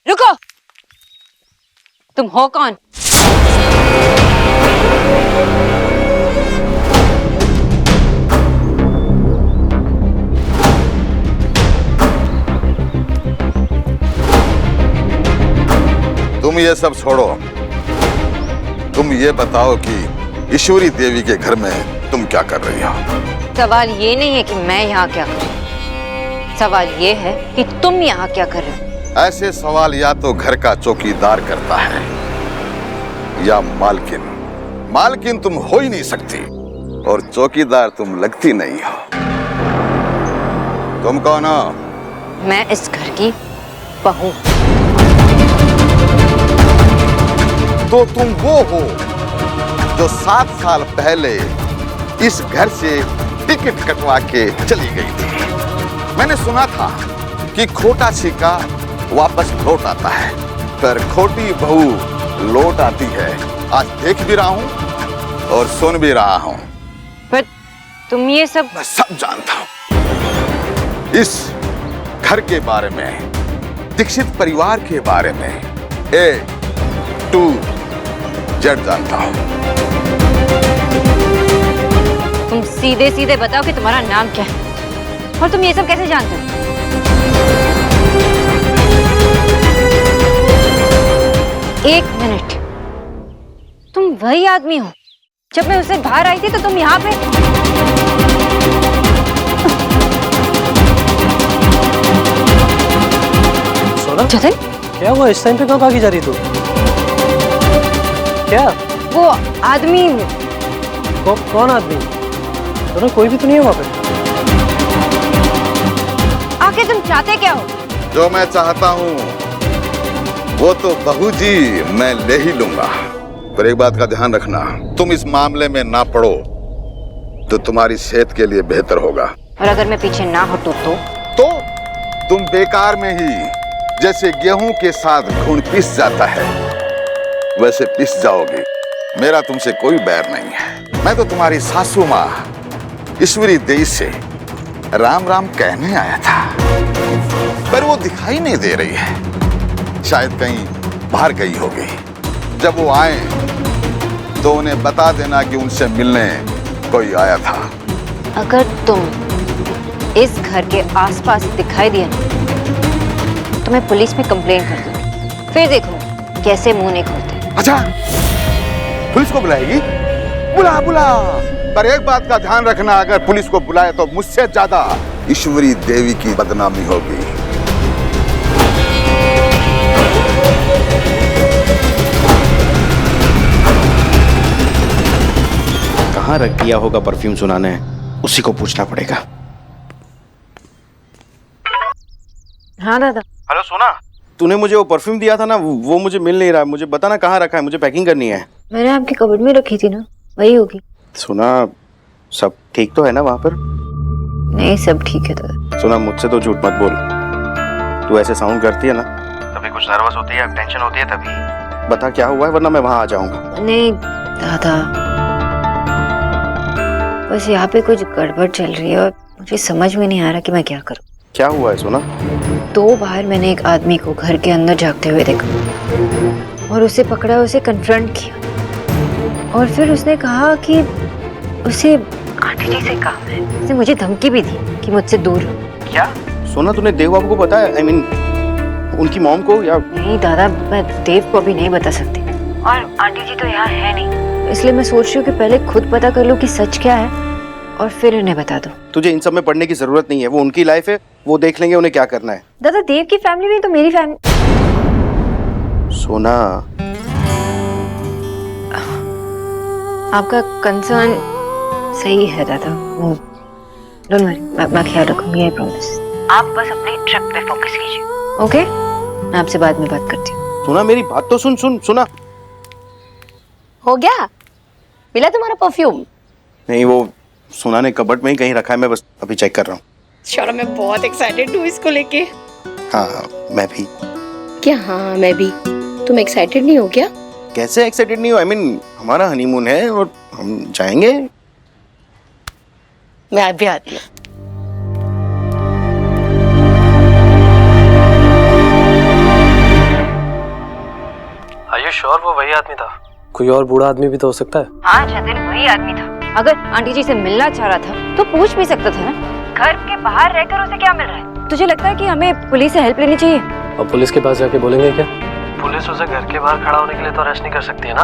रुको, तुम हो कौन? तुम ये सब छोड़ो, तुम ये बताओ कि ईश्वरी देवी के घर में तुम क्या कर रही हो? सवाल ये नहीं है कि मैं यहाँ क्या कर रही हूँ, सवाल ये है कि तुम यहाँ क्या कर रहे हो। ऐसे सवाल या तो घर का चौकीदार करता है या मालकिन। मालकिन तुम हो ही नहीं सकती और चौकीदार तुम लगती नहीं हो। तुम कौन हो? मैं इस घर की बहू। तो तुम वो हो जो 7 साल पहले इस घर से टिकट कटवा के चली गई थी। मैंने सुना था कि खोटा सिक्का वापस लौट आता है, पर खोटी बहू लौट आती है। आज देख भी रहा हूं और सुन भी रहा हूं। पर तुम ये सब... मैं सब जानता हूं, इस घर के बारे में, दीक्षित परिवार के बारे में A to Z जानता हूं। तुम सीधे सीधे बताओ कि तुम्हारा नाम क्या है और तुम ये सब कैसे जानते हो? एक मिनट, तुम वही आदमी हो जब मैं उससे बाहर आई थी तो तुम यहाँ पे... सोना, जतिन, क्या हुआ? इस टाइम पे कहाँ भागी जा रही तू? क्या? वो आदमी... कौन आदमी? सोना, कोई भी तो नहीं है वहाँ पे। आखिर तुम चाहते क्या हो? जो मैं चाहता हूं वो तो बहू जी मैं ले ही लूंगा, पर एक बात का ध्यान रखना, तुम इस मामले में ना पड़ो तो तुम्हारी सेहत के लिए बेहतर होगा। और अगर मैं पीछे ना हटूं तो तुम बेकार में ही जैसे गेहूं के साथ घुन पिस जाता है वैसे पिस जाओगे। मेरा तुमसे कोई बैर नहीं है। मैं तो तुम्हारी सासू माँ ईश्वरी देवी से राम राम कहने आया था, पर वो दिखाई नहीं दे रही है। शायद कहीं बाहर गई होगी। जब वो आए तो उन्हें बता देना कि उनसे मिलने कोई आया था। अगर तुम इस घर के आसपास दिखाई दिए ना तो मैं पुलिस में कंप्लेंट कर दूंगी, फिर देखो कैसे मुंह नहीं खोलते। अच्छा, पुलिस को बुलाएगी? बुला बुला, पर एक बात का ध्यान रखना, अगर पुलिस को बुलाए तो मुझसे ज्यादा ईश्वरी देवी की बदनामी होगी। कहाँ रख दिया होगा परफ्यूम सुनाने, उसी को पूछना पड़ेगा। हाँ दादा। हेलो सोना, तूने मुझे वो परफ्यूम दिया था ना, वो मुझे मिल नहीं रहा। मुझे बता ना कहाँ रखा है, मुझे पैकिंग करनी है। मैंने आपकी कबर्ड में रखी थी ना, वही होगी। सोना, सब ठीक तो है ना वहाँ पर? नहीं, सब ठीक है दादा। सोना, मुझसे तो झूठ मत बोल। तू ऐसे साउंड करती है ना तभी कुछ नर्वस होती है, टेंशन होती है तभी। बता क्या हुआ है, वरना मैं वहाँ आ जाऊंगा। नहीं दादा, बस यहाँ पे कुछ गड़बड़ चल रही है और मुझे समझ में नहीं आ रहा कि मैं क्या करूँ। क्या हुआ है सोना? 2 बार मैंने एक आदमी को घर के अंदर झांकते हुए देखा और उसे पकड़ा, उसे कन्फ्रंट किया और फिर उसने कहा कि उसे आंटी जी से काम है। उसने मुझे धमकी भी दी कि मुझसे दूर रहो। क्या? सोना, तूने देव बाबू को बताया? I mean, उनकी मॉम को? या नहीं दादा, मैं देव को अभी नहीं बता सकती और आंटी जी तो यहाँ है नहीं, इसलिए मैं सोच रही हूँ कि पहले खुद पता कर लूँ कि सच क्या है और फिर उन्हें बता दो। तुझे इन सब में पढ़ने की जरूरत नहीं है, वो उनकी लाइफ है, वो देख लेंगे उन्हें क्या करना है। दादा, देव की फैमिली नहीं तो मेरी फैमिली। सोना, आपका कंसर्न सही है दादा, वो डोंट वरी, मैं ख्याल रखूंगी, आई प्रॉमिस। आप बस अपनी ट्रिप पे फोकस कीजिए, ओके? मैं आपसे बाद में बात करती हूँ। सोना, मेरी बात तो सुना। हो गया? मिला तुम्हारा परफ्यूम? नहीं, वो सोना ने कबर्ड में ही कहीं रखा है, मैं बस अभी चेक कर रहा हूँ। शौर्य, मैं बहुत एक्साइटेड हूँ इसको लेके। हाँ, मैं भी। क्या? हाँ, मैं भी। तुम एक्साइटेड नहीं हो क्या? कैसे एक्साइटेड नहीं हो? I mean, हमारा हनीमून है और हम जाएंगे। मैं भी आती हूँ। वही आदमी था? कोई और बूढ़ा आदमी भी तो हो सकता है। हाँ जतिन, वही आदमी था। अगर आंटी जी से मिलना चाह रहा था तो पूछ भी सकता था ना। घर के बाहर रहकर उसे क्या मिल रहा है? तुझे लगता है कि हमें पुलिस से हेल्प लेनी चाहिए? अब पुलिस के पास जाके बोलेंगे क्या? पुलिस उसे घर के बाहर खड़ा होने के लिए तो अरेस्ट नहीं कर सकती है ना।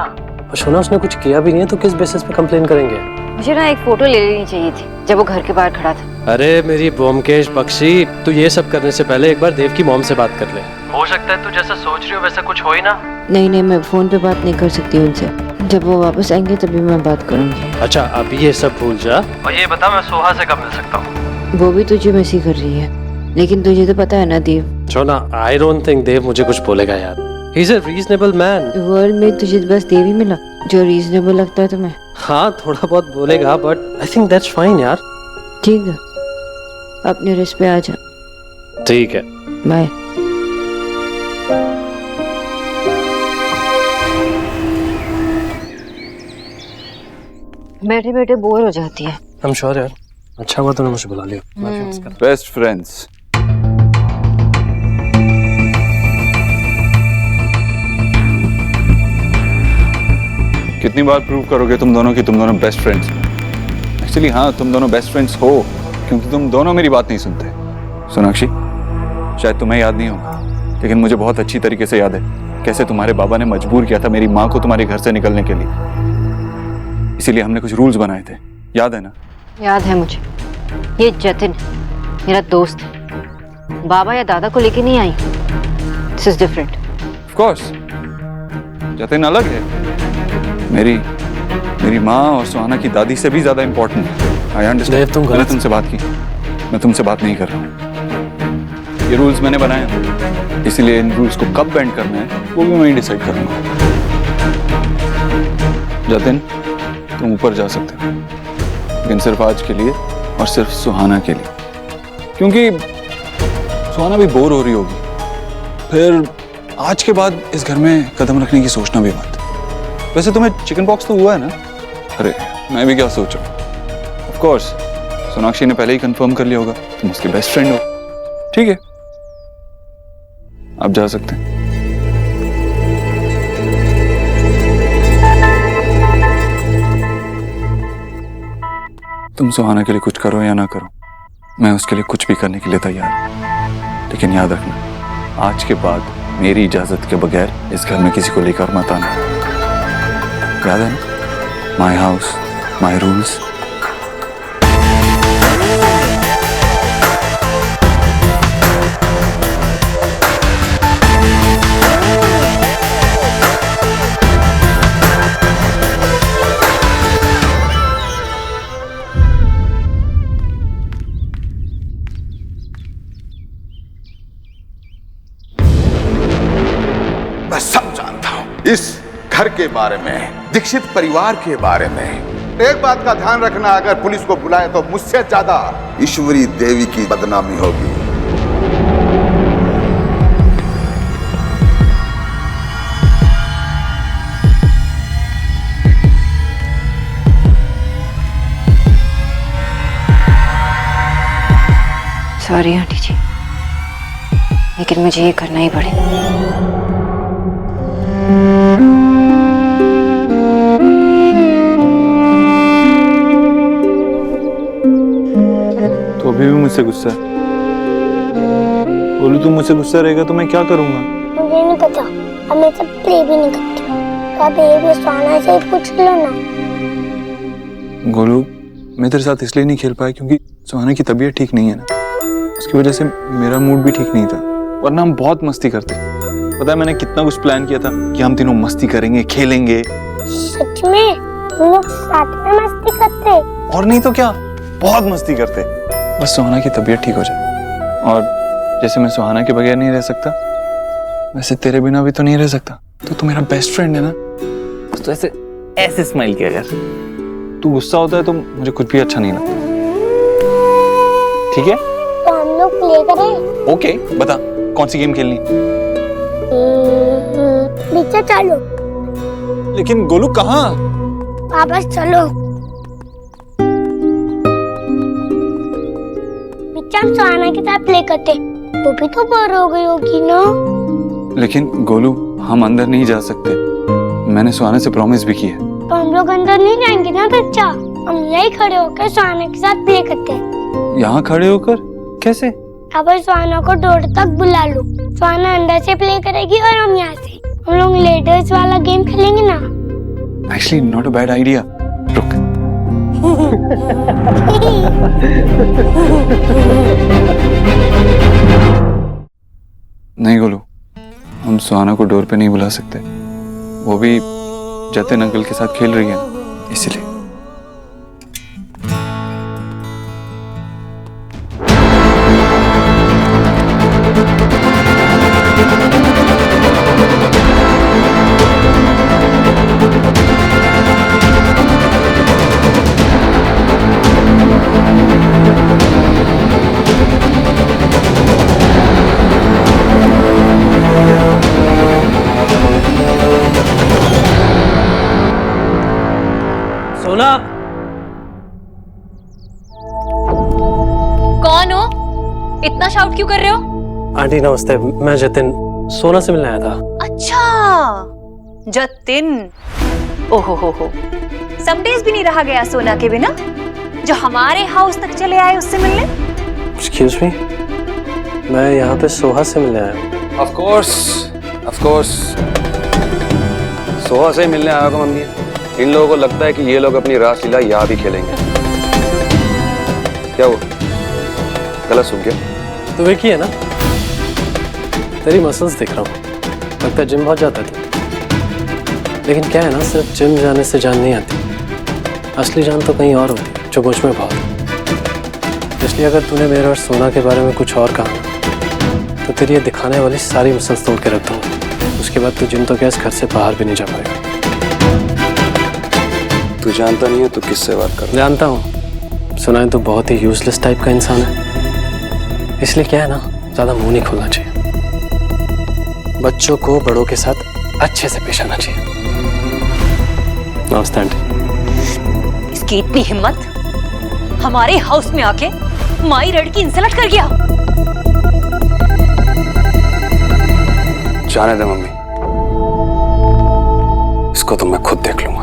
और सुना उसने कुछ किया भी नहीं है तो किस बेसिस पे कंप्लेन करेंगे? मुझे ना एक फोटो ले लेनी चाहिए थी जब वो घर के बाहर खड़ा था। अरे मेरी ब्योमकेश बख्शी, तू ये सब करने से पहले एक बार देव की मॉम से बात कर ले। हो सकता है तू जैसा सोच रही हो वैसा कुछ हो ही ना। नहीं, मैं फोन पे बात नहीं कर सकती उनसे। जब वो वापस आएंगे तभी मैं बात करूंगी। अच्छा अभी ये सब भूल जा और ये बता मैं सोहा से कब मिल सकता हूँ? वो भी तुझे मैसी कर रही है, लेकिन तुझे तो पता है ना देव। छोना, आई डोंट थिंक देव मुझे कुछ बोलेगा यार। He is a reasonable man. World में तुझे बस देव ही मिला जो रीजनेबल लगता है तुम्हें? हाँ थोड़ा बहुत बोलेगा but I think that's fine यार। ठीक है, अपने रिस्क पे आ जा। ठीक है, बाय। बैठे बैठे बोर हो जाती है। I'm sure यार। अच्छा हुआ तूने मुझे बुला लिया। Best friends. कितनी बार प्रूव करोगे तुम दोनों कि तुम दोनों बेस्ट फ्रेंड्स? एक्चुअली हाँ, तुम दोनों बेस्ट फ्रेंड्स हो क्योंकि तुम दोनों मेरी बात नहीं सुनते। सोनाक्षी, शायद तुम्हें याद नहीं होगा लेकिन मुझे बहुत अच्छी तरीके से याद है कैसे तुम्हारे बाबा ने मजबूर किया था मेरी माँ को तुम्हारे घर से निकलने के लिए। इसीलिए हमने कुछ रूल्स बनाए थे, याद है ना? याद है मुझे। ये जतिन मेरा दोस्त है, बाबा या दादा को लेके नहीं आई। This is different. Of course Jatin अलग है। मेरी माँ और सुहाना की दादी से भी ज्यादा इम्पोर्टेंट है। I understand. मैंने तुमसे बात की, मैं तुमसे बात नहीं कर रहा हूँ। ये रूल्स मैंने बनाए हैं, इसीलिए इन रूल्स को कब बेंड करना है वो भी मैं ही डिसाइड करूंगा। जतिन, तुम ऊपर जा सकते हो लेकिन सिर्फ आज के लिए और सिर्फ सुहाना के लिए, क्योंकि सुहाना भी बोर हो रही होगी। फिर आज के बाद इस घर में कदम रखने की सोचना भी मत। वैसे तुम्हें चिकन पॉक्स तो हुआ है ना? अरे मैं भी क्या सोच रहा हूँ। ऑफ कोर्स सोनाक्षी ने पहले ही कंफर्म कर लिया होगा, तुम उसकी बेस्ट फ्रेंड हो। ठीक है, आप जा सकते हैं। तुम सुहाना के लिए कुछ करो या ना करो, मैं उसके लिए कुछ भी करने के लिए तैयार हूं। लेकिन याद रखना, आज के बाद मेरी इजाजत के बगैर इस घर में किसी को लेकर मत आना। याद है ना? My house, my rules. मैं सब जानता हूं इस घर के बारे में, दीक्षित परिवार के बारे में। एक बात का ध्यान रखना, अगर पुलिस को बुलाए तो मुझसे ज्यादा ईश्वरी देवी की बदनामी होगी। सॉरी आंटी जी, लेकिन मुझे ये करना ही पड़ेगा। तो अभी भी मुझसे गुस्सा है? बोलू तुम मुझसे गुस्सा रहेगा तो मैं क्या करूंगा? मुझे नहीं पता, अब मैं सब प्ले भी नहीं करती। कब ये सोना से पूछ लो ना। गोलू, मैं तेरे साथ इसलिए नहीं खेल पाया क्योंकि सुहाना की तबीयत ठीक नहीं है ना, उसकी वजह से मेरा मूड भी ठीक नहीं था। वरना हम बहुत मस्ती करते। पता है मैंने कितना कुछ प्लान किया था कि हम तीनों मस्ती करेंगे, खेलेंगे। सच में हम लोग साथ में मस्ती करते? और नहीं तो क्या, बहुत मस्ती करते। बस सुहाना की तबीयत ठीक हो जाए। और जैसे मैं सुहाना के बगैर नहीं रह सकता, वैसे तेरे बिना भी तो नहीं रह सकता। तो तू मेरा बेस्ट फ्रेंड है ना, तो ऐसे ऐसे स्माइल किया कर। तू गुस्सा होता है तो मुझे कुछ भी अच्छा नहीं लगता। ठीक है, तो हम लोग प्ले करें? ओके, बता कौन सी गेम खेलनी? पीछे चलो। लेकिन गोलू कहाँ? वापस चलो। पीछे हम सोना के साथ प्ले करते, वो भी तो बोर हो गई होगी ना। लेकिन गोलू, हम अंदर नहीं जा सकते। मैंने सुहाना से प्रॉमिस भी किया है। तो हम लोग अंदर नहीं जाएंगे ना बच्चा, हम यही खड़े होकर सुहाना के साथ प्ले करते हैं। यहाँ खड़े होकर कैसे? अब सुहाना को डोर तक बुला लो, सुहाना अंदर से प्ले करेगी और हम यहाँ से। हम लोग लेडर्स वाला गेम खेलेंगे ना। Actually not a bad idea. रुक। नहीं गोलू, हम सुहाना को डोर पे नहीं बुला सकते, वो भी जतिन अंकल के साथ खेल रही है इसलिए। सोना, कौन हो? इतना शाउट क्यों कर रहे हो? आंटी नमस्ते, मैं जतिन सोना से मिलने आया था। अच्छा जतिन, ओहो हो, सम डेज भी नहीं रहा गया सोना के बिना, जो हमारे हाउस तक चले आए उससे मिलने। एक्सक्यूज मी, मैं यहाँ पे सोहा से मिलने आया हूँ। ऑफ कोर्स सोहा से मिलने आया होगा मम्मी। इन लोगों को लगता है कि ये लोग अपनी रासलीला यहाँ भी खेलेंगे। क्या हुआ? गलत सुन गया? तो वे की है ना, तेरी मसल्स देख रहा हूँ, लगता है जिम बहुत जाता था। लेकिन क्या है ना, सिर्फ जिम जाने से जान नहीं आती, असली जान तो कहीं और होती, जो मुझ में बहुत है। इसलिए अगर तूने मेरे और सोना के बारे में कुछ और कहा तो तेरी ये दिखाने वाली सारी मसल्स तोड़ के रख दूँगा। उसके बाद तू जिम तो क्या, इस घर से बाहर भी नहीं जा पाएगा। तू जानता नहीं है तू किससे बात कर रहा है? जानता हूँ, सुना है तू बहुत ही यूजलेस टाइप का इंसान है, इसलिए क्या है ना, ज्यादा मुंह नहीं खोलना चाहिए। बच्चों को बड़ों के साथ अच्छे से पेश आना चाहिए। नमस्ते आंटी। इसकी इतनी हिम्मत, हमारे हाउस में आके माई रेड की इंसल्ट कर गया। जाने दे मम्मी, इसको तो मैं खुद देख लूंगा।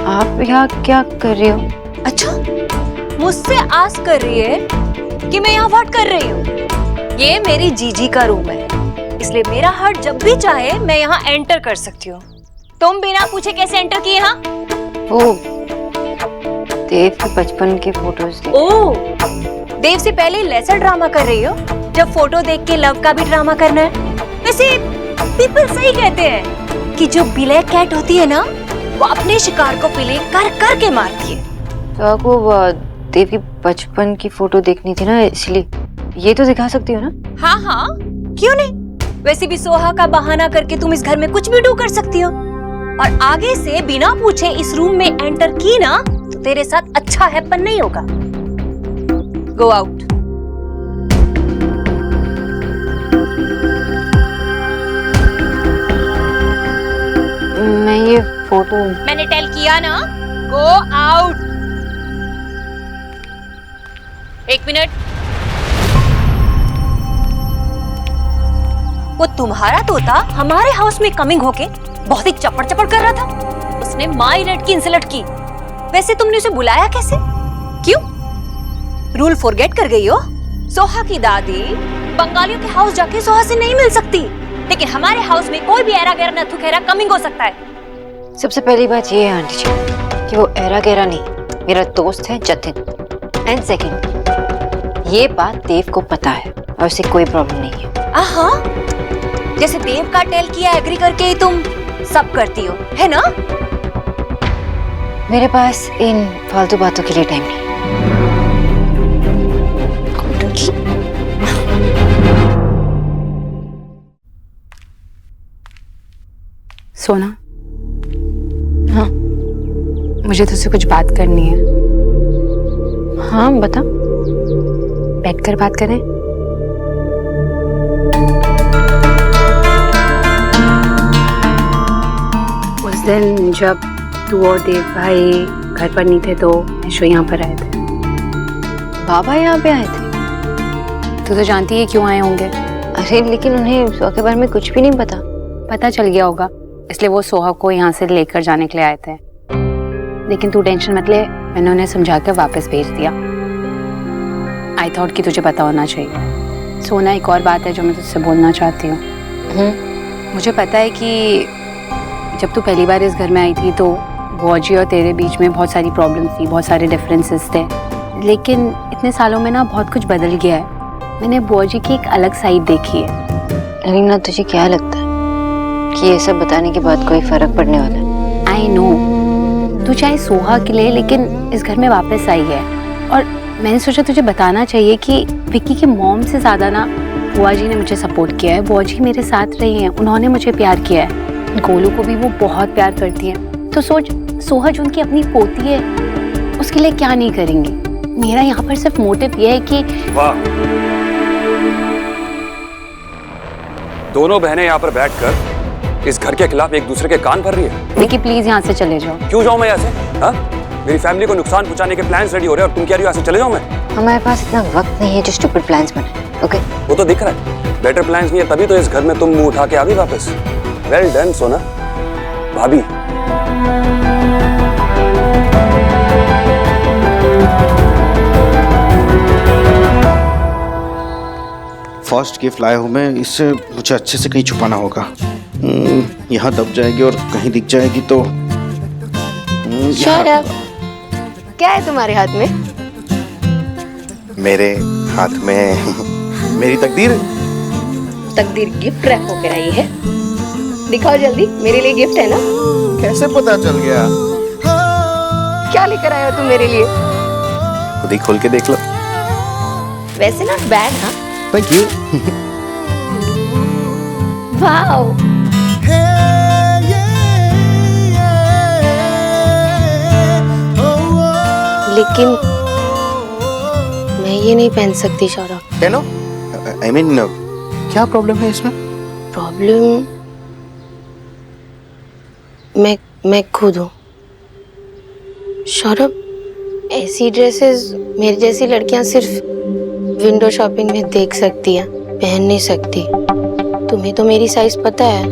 आप यहाँ क्या कर रही हो? अच्छा, मुझसे आस कर रही है कि मैं यहाँ व्हाट कर रही हूँ? ये मेरी जीजी का रूम है, इसलिए मेरा हार्ट जब भी चाहे मैं यहाँ एंटर कर सकती हूँ। तुम बिना पूछे कैसे एंटर किए यहाँ? वो देव के बचपन के फोटोज देख। ओह, देव से पहले लेसर ड्रामा कर रही हो, जब फोटो देख के लव का भी ड्रामा करना है। वैसे पीपल सही कहते हैं कि जो ब्लैक कैट होती है ना, वो अपने शिकार को प्ले कर कर के मारती है। तो आपको देव की बचपन की फोटो देखनी थी ना, इसलिए ये तो दिखा सकती हो ना। हाँ हाँ, क्यों नहीं? वैसे भी सोहा का बहाना करके तुम इस घर में कुछ भी डू कर सकती हो, और आगे से बिना पूछे इस रूम में एंटर की ना, तो तेरे साथ अच्छा हैपन नहीं होगा। Go out. मैं ये फोटो, मैंने टेल किया ना, गो आउट। 1 मिनट। वो तुम्हारा तोता हमारे हाउस में कमिंग होके बहुत ही चपड़ चपड़ कर रहा था। उसने माई रेड की इंसल्ट की। वैसे तुमने उसे बुलाया कैसे? क्यों? रूल फॉरगेट कर गई हो? सोहा की दादी बंगालियों के हाउस जाके सोहा से नहीं मिल सकती, लेकिन हमारे हाउस में कोई भी एरा गैरा नथु खेरा कमिंग हो सकता है। सबसे पहली बात ये है आंटी जी कि वो एरा गैरा नहीं, मेरा दोस्त है जतिन। एंड सेकंड, ये बात देव को पता है और उसे कोई प्रॉब्लम नहीं है। आहा, जैसे देव का टेल किया एग्री करके ही तुम सब करती हो, है ना? मेरे पास इन फालतू बातों के लिए टाइम नहीं। सोना, हाँ मुझे तुझसे कुछ बात करनी है। हाँ बता। बैठकर बात करें? दिन जब तू और देव भाई घर पर नहीं थे तो यशो यहाँ पर आए थे। बाबा यहाँ पे आए थे? तू तो जानती है क्यों आए होंगे। अरे लेकिन उन्हें सोहा के बारे में कुछ भी नहीं पता। पता चल गया होगा, इसलिए वो सोहा को यहाँ से लेकर जाने के लिए आए थे। लेकिन तू टेंशन मत ले, मैंने उन्हें समझा कर वापस भेज दिया। आई थॉट कि तुझे पता होना चाहिए। सोना, एक और बात है जो मैं तुझसे बोलना चाहती हूँ। मुझे पता है कि जब तू पहली बार इस घर में आई थी तो वॉजी और तेरे बीच में बहुत सारी प्रॉब्लम्स थी, बहुत सारे डिफरेंसेस थे। लेकिन इतने सालों में ना बहुत कुछ बदल गया है। मैंने वॉजी की एक अलग साइड देखी है। रीना, तुझे क्या लगता है कि ये सब बताने के बाद कोई फर्क पड़ने वाला है? आई नो, तू चाहे सोहा के लिए लेकिन इस घर में वापस आई है। और मैंने सोचा तुझे बताना चाहिए कि विक्की की मॉम से ज़्यादा ना बुआ जी ने मुझे सपोर्ट किया है। बुआ जी मेरे साथ रही हैं, उन्होंने मुझे प्यार किया है। गोलू को भी वो बहुत प्यार करती हैं। तो सोच, सोहा जो उनकी अपनी पोती है उसके लिए क्या नहीं करेंगी। मेरा यहाँ पर सिर्फ मोटिव ये है कि दोनों बहनें यहाँ पर बैठकर इस घर के खिलाफ एक दूसरे के कान भर रही है। विक्की प्लीज यहाँ से चले जाओ। क्यों जाऊँ मैं यहाँ से? हाँ? मेरी फैमिली को नुकसान पहुंचाने के प्लान्स रेडी हो रहे हैं और तुम कह रही हो यहाँ से चले जाऊँ मैं? हमारे पास इतना वक्त नहीं है जो स्टूपिड प्लान्स बनाए। ओके, वो तो दिख रहा है, बेटर प्लान्स नहीं है, तभी तो इस घर में तुम मुंह उठा के आ गई वापस। वेल डन सोना। भाभी, फर्स्ट गिफ्ट लाया हूँ मैं, इससे मुझे अच्छे से कहीं छुपाना होगा। यहाँ दब जाएगी और कहीं दिख जाएगी तो सौरभ, क्या है तुम्हारे हाथ में? मेरे हाथ में मेरी तकदीर। तकदीर गिफ्ट रैप होकर आई है। दिखाओ जल्दी, मेरे लिए गिफ्ट है ना? कैसे पता चल गया? क्या लेकर आए हो तुम मेरे लिए? खुद ही खोल के देख लो। वैसे नॉट बैड। हाँ, थैंक यू। वाओ, लेकिन मैं ये नहीं पहन सकती सौरभ। पहनो। आई मीन, क्या प्रॉब्लम है इसमें? प्रॉब्लम मैं खुद हूँ सौरभ। ऐसी ड्रेसेस मेरी जैसी लड़कियां सिर्फ विंडो शॉपिंग में देख सकती हैं, पहन नहीं सकती। तुम्हें तो मेरी साइज पता है,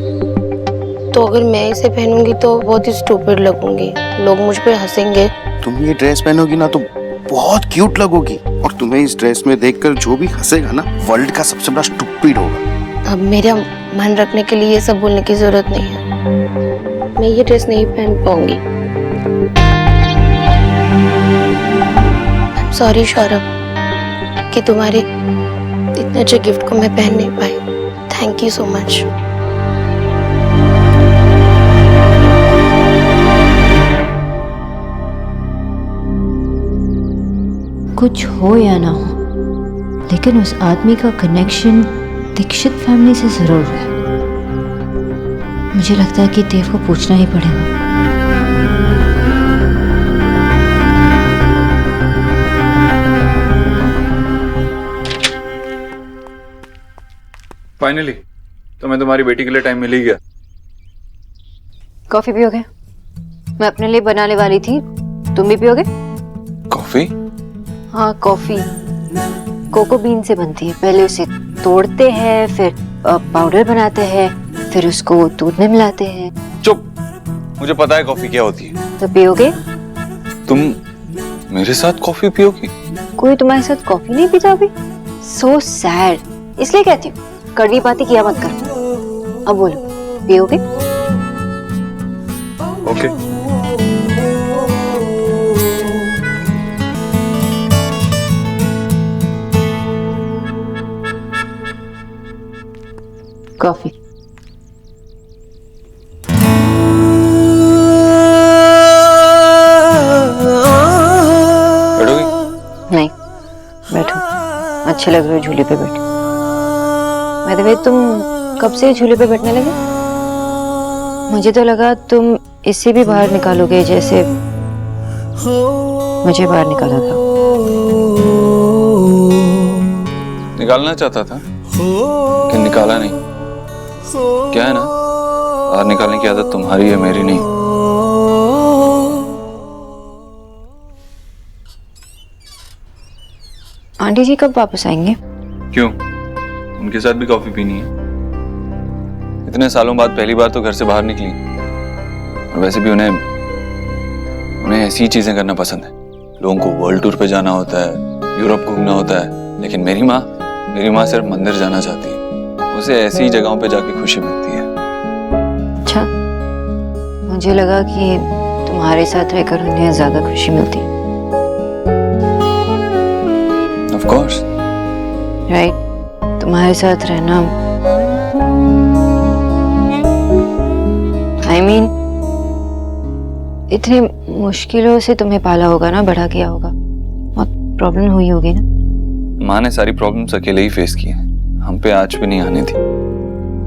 तो अगर मैं इसे पहनूंगी तो बहुत ही स्टूपिड लगूंगी। लोग मुझ पे हंसेंगे। तुम ये ड्रेस पहनोगी ना तो बहुत क्यूट लगोगी, और तुम्हें इस ड्रेस में देखकर जो भी हंसेगा ना, वर्ल्ड का सबसे बड़ा स्टूपिड होगा। अब मेरा मन रखने के लिए ये सब बोलने की जरूरत नहीं है। मैं ये ड्रेस नहीं पहन पाऊंगी। सॉरी सौरभ कि तुम्हारे इतने अच्छे गिफ्ट को मैं पहन नहीं पाई। Thank you so much. कुछ हो या ना हो, लेकिन उस आदमी का कनेक्शन दीक्षित फैमिली से जरूर है। मुझे लगता है कि देव को पूछना ही पड़ेगा। फाइनली तुम्हें तुम्हारी बेटी के लिए टाइम मिल ही गया। कॉफी पियोगे? मैं अपने लिए बनाने वाली थी, तुम भी पियोगे? कॉफी? हाँ, कॉफी कोको बीन से बनती है। पहले उसे तोड़ते हैं, फिर पाउडर बनाते हैं, फिर उसको दूध में मिलाते हैं। चुप, मुझे पता है कॉफी क्या होती है। तो पियोगे? तुम मेरे साथ कॉफी पियोगी? कोई तुम्हारे साथ कॉफी नहीं पीता अभी? So sad. इसलिए कहती हूँ कड़वी बातें किया मत कर। अब बोलो, पियोगे? ओके। कॉफी। बैठोगी? नहीं, बैठो। अच्छे लग रहे हो झूले पे बैठे। वैसे तुम कब से झूले पे बैठने लगे? मुझे तो लगा तुम इससे भी बाहर निकालोगे जैसे मुझे बाहर निकाला था। निकालना चाहता था लेकिन निकाला नहीं। क्या है ना, बाहर निकालने की आदत तुम्हारी है, मेरी नहीं। आंटी जी कब वापस आएंगे? क्यों, उनके साथ भी कॉफी पीनी है? इतने सालों बाद पहली बार तो घर से बाहर निकली, और वैसे भी उन्हें ऐसी चीजें करना पसंद है। लोगों को वर्ल्ड टूर पे जाना होता है, यूरोप घूमना होता है, लेकिन मेरी माँ सिर्फ मंदिर जाना चाहती है। उसे ऐसी ही जगहों पे जाके खुशी मिलती है। अच्छा, मुझे लगा कि तुम्हारे साथ रहकर उन्हें ज्यादा खुशी मिलती है। ऑफ कोर्स, राइट, तुम्हारे साथ रहना, आई मीन इतनी मुश्किलों से तुम्हें पाला होगा ना, बड़ा किया होगा, बहुत प्रॉब्लम हुई होगी ना। माँ ने सारी प्रॉब्लम्स अकेले ही फेस की है, हम पे आज भी नहीं आनी थी।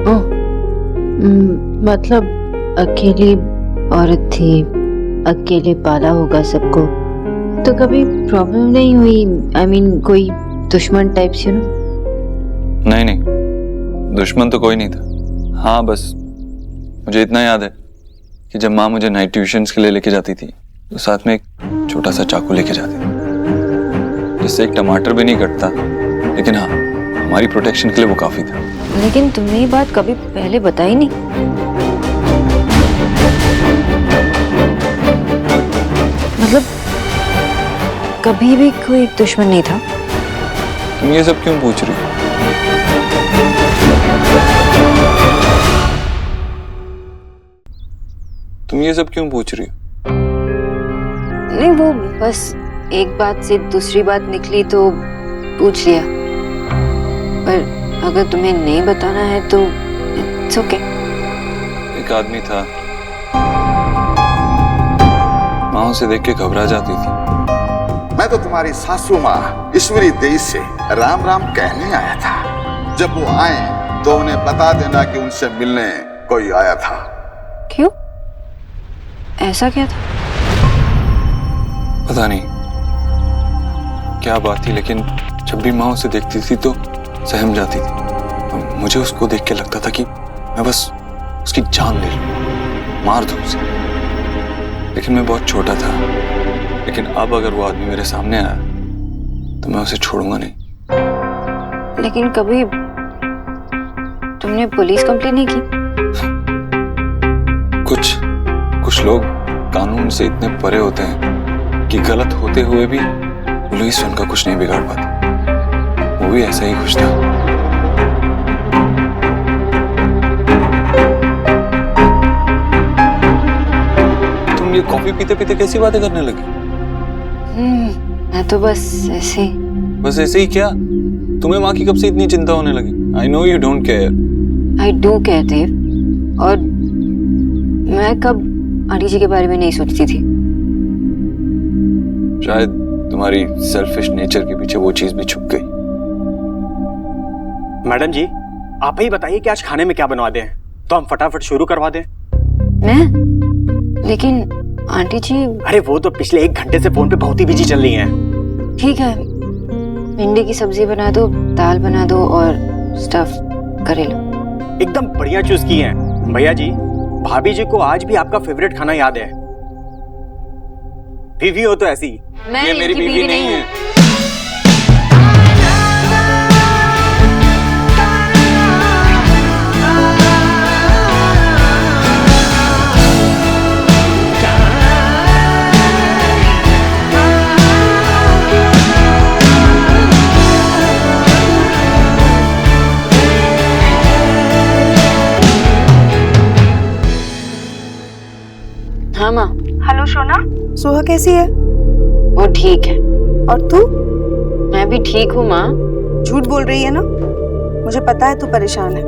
ओह, मतलब अकेली औरत थी, अकेले पाला होगा सबको, तो कभी प्रॉब्लम नहीं हुई? आई मीन कोई दुश्मन टाइप से ना? नहीं, दुश्मन तो कोई नहीं था। हाँ, बस मुझे इतना याद है कि जब माँ मुझे नाइट ट्यूशन्स के लिए लेके जाती थी तो साथ में एक छोटा सा चाकू लेके जाती थी, जिससे एक टमाटर भी नहीं कटता, लेकिन हाँ, हमारी प्रोटेक्शन के लिए वो काफी था। लेकिन तुमने ये बात कभी पहले बताई नहीं। मतलब कभी भी कोई दुश्मन नहीं था? तुम ये सब क्यों पूछ रही हो? तुम ये सब क्यों पूछ रही हो? नहीं, वो बस एक बात से दूसरी बात निकली तो पूछ लिया, पर अगर तुम्हें नहीं बताना है तो इट्स ओके। एक आदमी था, माँ उसे देख के घबरा जाती थी। मैं तो तुम्हारी सासू माँ ईश्वरी देवी से राम राम कहने आया था। जब वो आए तो उन्हें बता देना कि उनसे मिलने कोई आया था। क्यों, ऐसा क्या था? पता नहीं क्या बात थी, लेकिन जब भी माँ उसे देखती थी तो सहम जाती थी। और मुझे उसको देख के लगता था कि मैं बस उसकी जान ले लूं, मार दूं उसे। लेकिन मैं बहुत छोटा था। लेकिन अब अगर वो आदमी मेरे सामने आया तो मैं उसे छोड़ूंगा नहीं। लेकिन कभी तुमने पुलिस कंप्लेंट नहीं की? कुछ लोग कानून से इतने परे होते हैं कि गलत होते हुए भी पुलिस उनका कुछ नहीं बिगाड़ पाती। वो भी ऐसा ही खुश था। तुम ये कॉफी पीते पीते कैसी बातें करने लगी? मैं तो बस ऐसे ही क्या? तुम्हें माँ की कब से इतनी चिंता होने लगी? I know you don't care. I do care, देव। और मैं कब आंटी जी के बारे में नहीं सोचती थी। शायद तुम्हारी सेल्फिश नेचर के पीछे वो चीज भी छुप गई। मैडम जी, आप ही बताइए कि आज खाने में क्या बनवा दें, तो हम फटाफट शुरू करवा दें। मैं? लेकिन आंटी जी। अरे वो तो पिछले 1 घंटे से फोन पे बहुत ही बिजी चल रही हैं। ठीक है, भिंडी की सब्जी बना दो, दाल बना दो और स्टफ करेला। एकदम बढ़िया चूज की है। भैया जी, भाभी जी को आज भी आपका फेवरेट खाना याद है। बीवी हो तो ऐसी। ये मेरी बीवी नहीं है। हाँ माँ। हेलो सोना, सुहा कैसी है? वो ठीक है। और तू? मैं भी ठीक हूँ माँ। झूठ बोल रही है ना? मुझे पता है तू परेशान है।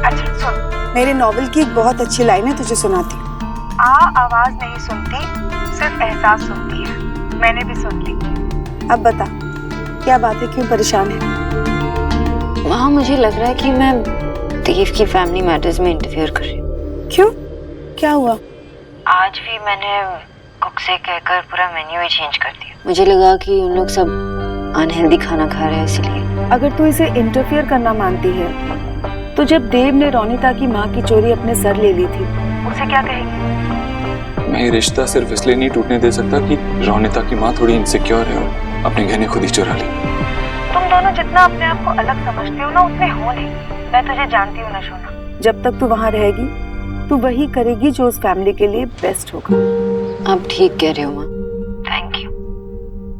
अच्छा सुन, मेरे नॉवेल की एक बहुत अच्छी लाइन है, तुझे सुनाती हूँ। आवाज नहीं सुनती, सिर्फ एहसास सुनती है। मैंने भी सुन ली। अब बता, क्या बात है, क्यों परेशान है? माँ, मुझे लग रहा है कि मैं देव की फैमिली मैटर्स में इंटरफेयर कर रही हूँ। क्यों, क्या हुआ? आज भी मैंने कुक से कहकर पूरा मेन्यू ही चेंज कर दिया। मुझे लगा कि उन लोग सब अनहेल्दी खाना खा रहे हैं, इसलिए। अगर तू इसे इंटरफेयर करना मानती है तो जब देव ने रोनिता की माँ की चोरी अपने सर ले ली थी, उसे क्या कहेगी? मैं ये रिश्ता सिर्फ इसलिए नहीं टूटने दे सकता कि रोनिता की माँ थोड़ी इनसिक्योर है और अपने गहने खुद ही चुरा ली। ना जितना अपने आप को अलग समझती हो ना उतने हो नहीं। मैं तुझे जानती हूँ ना सोना, जब तक तू वहाँ रहेगी तू वही करेगी जो उस फैमिली के लिए बेस्ट होगा। आप ठीक कह रहे हो माँ। Thank you.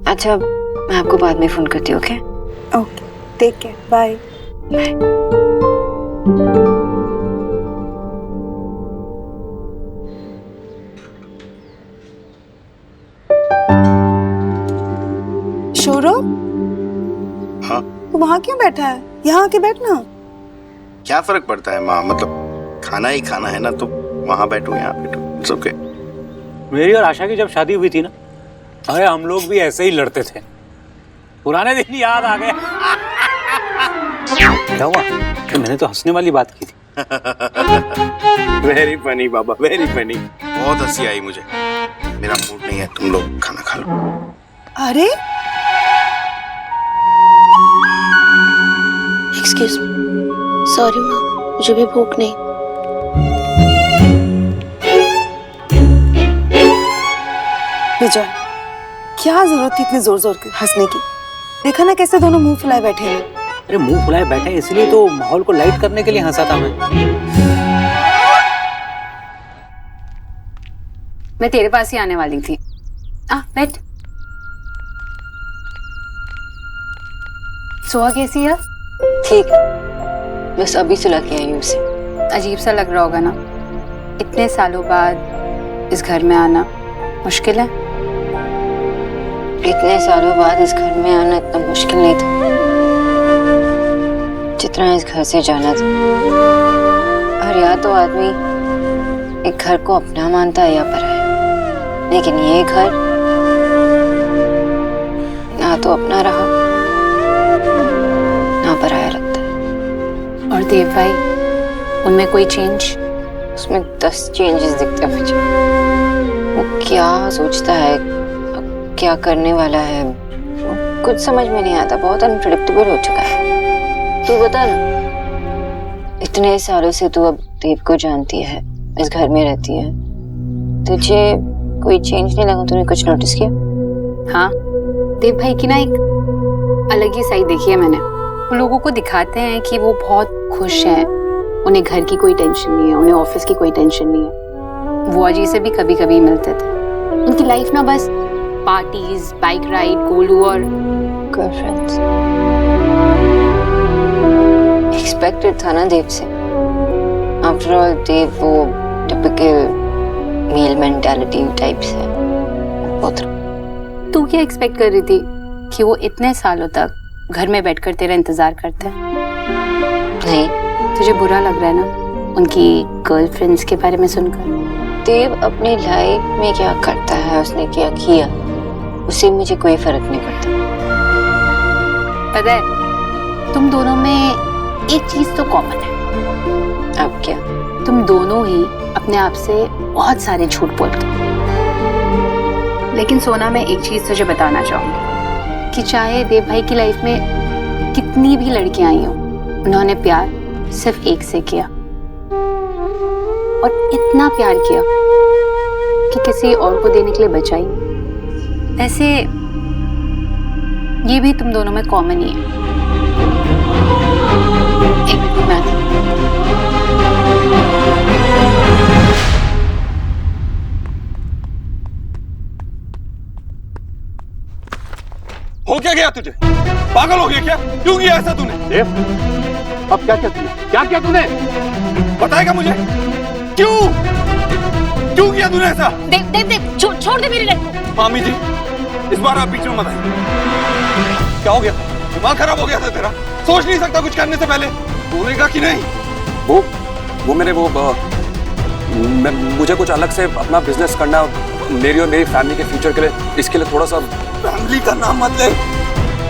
अच्छा मैं आपको बाद में फोन करती हूँ। Okay okay, take care, bye bye. Saurabh, हाँ तू वहाँ क्यों बैठा है? यहाँ आके बैठना। क्या फर्क पड़ता है माँ, मतलब खाना ही खाना है ना, तो वहाँ बैठो यहाँ बैठो, इट्स ओके। मेरी और आशा की जब शादी हुई थी ना, अरे हम लोग भी ऐसे ही लड़ते थे। पुराने दिन याद आ गए। क्या हुआ? तो मैंने तो हंसने वाली बात की थी। वेरी फनी बाबा, वेरी फनी। बहुत हंसी आई मुझे। मेरा मूड नहीं है, तुम लोग खाना खा लो। अरे एक्सक्यूज मी, सॉरी माँ, मुझे भी भूख नहीं। विजय, क्या जरूरत थी इतने जोर जोर के हंसने की? देखा ना कैसे दोनों मुंह फुलाए बैठे हैं। अरे मुंह फुलाए बैठे इसलिए तो माहौल को लाइट करने के लिए हंसा था मैं तेरे पास ही आने वाली थी। बैठ। सोहा कैसी है? ठीक, बस अभी सुला के आई हूँ उसे। अजीब सा लग रहा होगा ना, इतने सालों बाद इस घर में आना मुश्किल है। इतने सालों बाद इस घर में आना इतना मुश्किल नहीं था जितना इस घर से जाना था। और या तो आदमी एक घर को अपना मानता है या पराया, लेकिन ये घर ना तो अपना रहा ना पराया लगता है। और देव भाई, उनमें कोई चेंज? उसमें 10 चेंजेस दिखते हैं मुझे। वो क्या सोचता है, क्या करने वाला है, कुछ समझ में नहीं आता। बहुत अनप्रेडिक्टेबल हो चुका है। तू बता ना, इतने सालों से तू अब देव को जानती है, इस घर में रहती है, तुझे कोई चेंज नहीं लगा? तूने कुछ नोटिस किया? हाँ, देव भाई की ना एक अलग ही साइड देखी है मैंने। वो लोगों को दिखाते हैं कि वो बहुत खुश हैं, उन्हें घर की कोई टेंशन नहीं है, उन्हें ऑफिस की कोई टेंशन नहीं है। बुआ जी से भी कभी कभी मिलते थे। उनकी लाइफ ना बस पार्टीज, बाइक राइड, गोलू और गर्लफ्रेंड्स। एक्सपेक्टेड था ना देव से। आफ्टर ऑल देव वो टिपिकल मेल मेंटालिटी टाइप्स है। तू क्या एक्सपेक्ट कर रही थी कि वो इतने सालों तक घर में बैठकर तेरा इंतजार करते हैं? नहीं। तुझे बुरा लग रहा है ना उनकी गर्लफ्रेंड्स के बारे में सुनकर? देव अपनी लाइफ में क्या करता है, उसने क्या किया, उससे मुझे कोई फर्क नहीं पड़ता। पता है, तुम दोनों में एक चीज तो कॉमन है। अब क्या? तुम दोनों ही अपने आप से बहुत सारे झूठ बोलते हो। लेकिन सोना, मैं एक चीज तुझे बताना चाहूंगी कि चाहे देव भाई की लाइफ में कितनी भी लड़कियां आई हो, उन्होंने प्यार सिर्फ एक से किया, और इतना प्यार किया कि किसी और को देने के लिए बचा ही नहीं। ऐसे ये भी तुम दोनों में कॉमन ही है। एक मिनट, हो क्या गया तुझे? पागल हो गया क्या? क्यों किया ऐसा तूने? देव, अब क्या किया तूने? क्या किया तूने? बताएगा मुझे? क्यों किया तूने ऐसा? देव देव देव, छोड़ दे मेरी लड़की। मामी जी, इस बार आप बीच में मत आइए। क्या हो गया? दिमाग खराब हो गया था तेरा? सोच नहीं सकता कुछ करने से पहले? बोलेगा कि नहीं? वो मेरे मुझे कुछ अलग से अपना बिजनेस करना, मेरी और मेरी फैमिली के फ्यूचर के लिए, इसके लिए थोड़ा सा। फैमिली का नाम मत ले।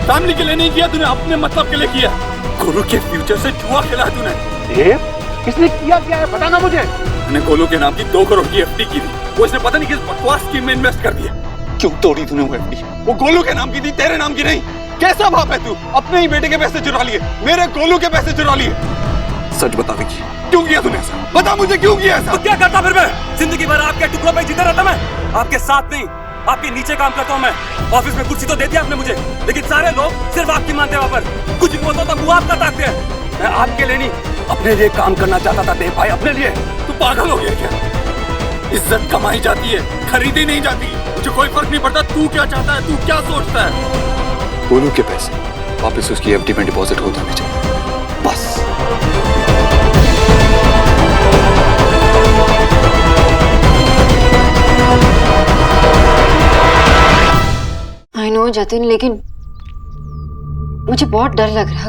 फैमिली के लिए नहीं किया तूने, अपने मतलब के लिए किया। गोलू के फ्यूचर से जुआ खेला है तूने। किसने किया क्या है, बता ना मुझे। मैंने गोलू के नाम की 2 करोड़ की एफडी की थी, वो इसने पता नहीं किस बकवास स्कीम में इन्वेस्ट कर दिया। क्यों तोड़ी तूने वो एफडी? वो गोलू के नाम की थी, तेरे नाम की नहीं। कैसा बाप है तू? अपने ही बेटे के पैसे चुरा लिए, मेरे गोलू के पैसे चुरा लिए। सच बता विकी, क्यों किया तूने ऐसा? बता मुझे क्यों किया ऐसा? तो क्या करता फिर मैं? जिंदगी भर आपके टुकड़ों पे जीता रहता मैं, आपके साथ नहीं, आपके नीचे काम करता हूँ मैं। ऑफिस में कुर्सी तो दे दिया आपने मुझे, लेकिन सारे लोग सिर्फ आपकी मानते हैं वहाँ पर। कुछ भी बोलता तो मुँह आपका ताकते हैं। मैं आपके लिए नहीं, अपने लिए काम करना चाहता था देव भाई, अपने लिए। तू पागल हो गया क्या? इज्जत कमाई जाती है, खरीदी नहीं जाती। मुझे कोई फर्क नहीं पड़ता तू क्या चाहता है, तू क्या सोचता है। गोलू के पैसे वापस उसकी एफडी में डिपॉजिट हो जाने चाहिए, बस। आई नो जतिन, लेकिन मुझे बहुत डर लग रहा है।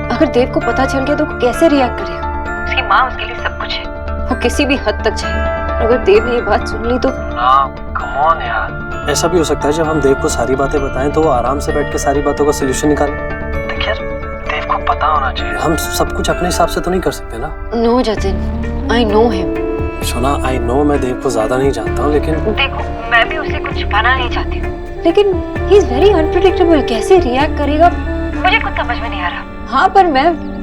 अगर देव को पता चल गया तो कैसे रिएक्ट करेगा? उसकी माँ उसके लिए सब कुछ है, वो किसी भी हद तक जाएगी। अगर देव ने ये बात सुन ली तो कम ऑन यार। ऐसा भी हो सकता है जब हम देव को सारी बातें बताएं तो वो आराम से बैठ के सारी बातों का सलूशन निकाले। देख यार, देव को पता होना चाहिए। हम सब कुछ अपने हिसाब से तो नहीं कर सकते ना। No Jatin, I know him. Sona, I no मैं देव को ज्यादा नहीं जानता हूँ, लेकिन देखो मैं भी उसे कुछ छुपाना नहीं चाहती हूँ, लेकिन ही इज वेरी अनप्रेडिक्टेबल। कैसे रिएक्ट करेगा मुझे कुछ समझ में नहीं आ रहा। हाँ, पर मैं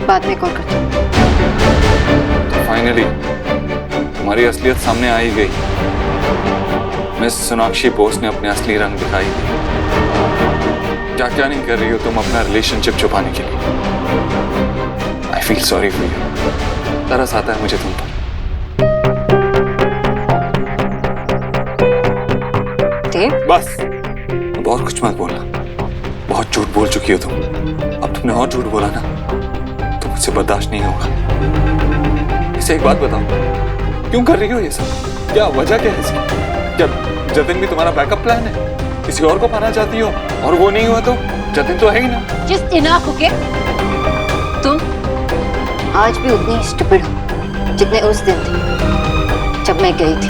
बाद में कॉल करती हूँ। फाइनली हमारी असलियत सामने आ ही गई। मिस सोनाक्षी बोस ने अपने असली रंग दिखाई दी। क्या क्या नहीं कर रही हो तुम अपना रिलेशनशिप छुपाने के लिए। I feel sorry for you. तरस आता है मुझे तुम पर। देव, बस बहुत कुछ मत बोलना। बहुत झूठ बोल चुकी हो तुम। अब तुमने और झूठ बोला ना तो मुझसे बर्दाश्त नहीं होगा। इसे एक बात बताओ, क्यों कर रही हो ये सब? क्या वजह क्या है इसकी? क्या जतिन भी तुम्हारा बैकअप प्लान है? किसी और को पाना चाहती हो और वो नहीं हुआ तो जतिन तो है ही ना। Just enough, okay? तुम आज भी उतनी ही स्टूपिड हो जितने उस दिन थे जब मैं गई थी।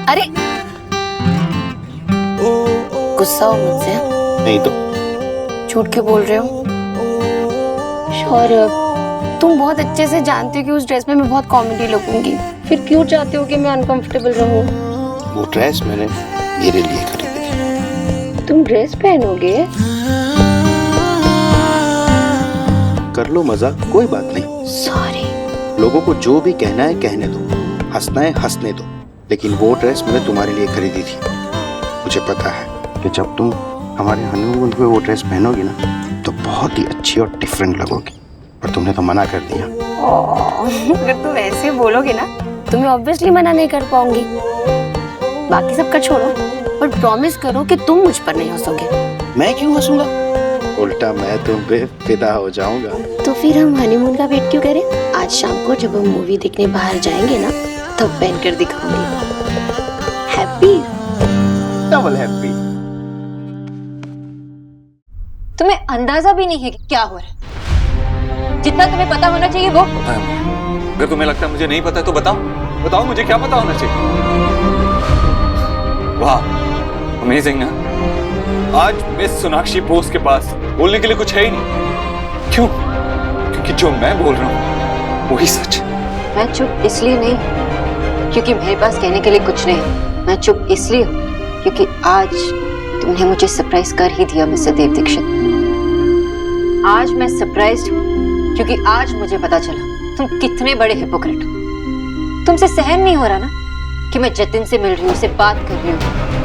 अरे गुस्सा हो मुझसे? नहीं तो। झूठ क्यों बोल रहे हो? शौर्य, तुम बहुत अच्छे से जानते हो कि उस ड्रेस में मैं बहुत कॉमेडी लगूंगी, फिर क्यों चाहते हो कि मैं अनकंफर्टेबल रहूं? वो ड्रेस मैंने मेरे लिए खरीदी थी। तुम ड्रेस पहनोगे? कर लो मजाक, कोई बात नहीं। सॉरी। लोगों को जो भी कहना है कहने दो, हंसना है हंसने दो, लेकिन वो ड्रेस मैंने तुम्हारे लिए खरीदी थी। मुझे पता है कि जब तुम हमारे हनीमून पे वो ड्रेस पहनोगी ना तो बहुत ही अच्छी और डिफरेंट लगोगी, पर तुमने तो मना कर दिया। अगर तुम ऐसे बोलोगे ना तो मैं ऑब्वियसली मना नहीं कर पाऊंगी। बाकी सब का छोड़ो, पर प्रॉमिस करो कि तुम मुझ पर नहीं हंसोगे। मैं क्यों हंसूंगा? उल्टा मैं तुम पे फिदा हो जाऊंगा। तो फिर हम हनीमून का वेट क्यों करें? आज शाम को जब हम मूवी देखने बाहर जाएंगे ना तब पहन कर दिखाऊंगी। हैप्पी? Double happy. तुम्हें अंदाजा भी नहीं है कि क्या हो रहा है। जितना तुम्हें पता होना चाहिए वो पता है। अगर तुम्हें लगता है मुझे नहीं पता है तो बताओ, बताओ मुझे क्या पता होना चाहिए। वाह, अमेजिंग ना। आज मिस सोनाक्षी बोस के पास बोलने के लिए कुछ है ही नहीं। क्यों? क्योंकि जो मैं बोल रहा हूँ वही सच। मैं चुप इसलिए नहीं क्योंकि मेरे पास कहने के लिए कुछ नहीं। मैं चुप इसलिए हूँ क्योंकि आज तुमने मुझे सरप्राइज कर ही दिया मिस्टर देव दीक्षित। आज मैं सरप्राइज्ड हूँ क्योंकि आज मुझे पता चला तुम कितने बड़े हिपोक्रेट हो। तुमसे सहन नहीं हो रहा ना कि मैं जतिन से मिल रही हूँ, उससे बात कर रही हूँ,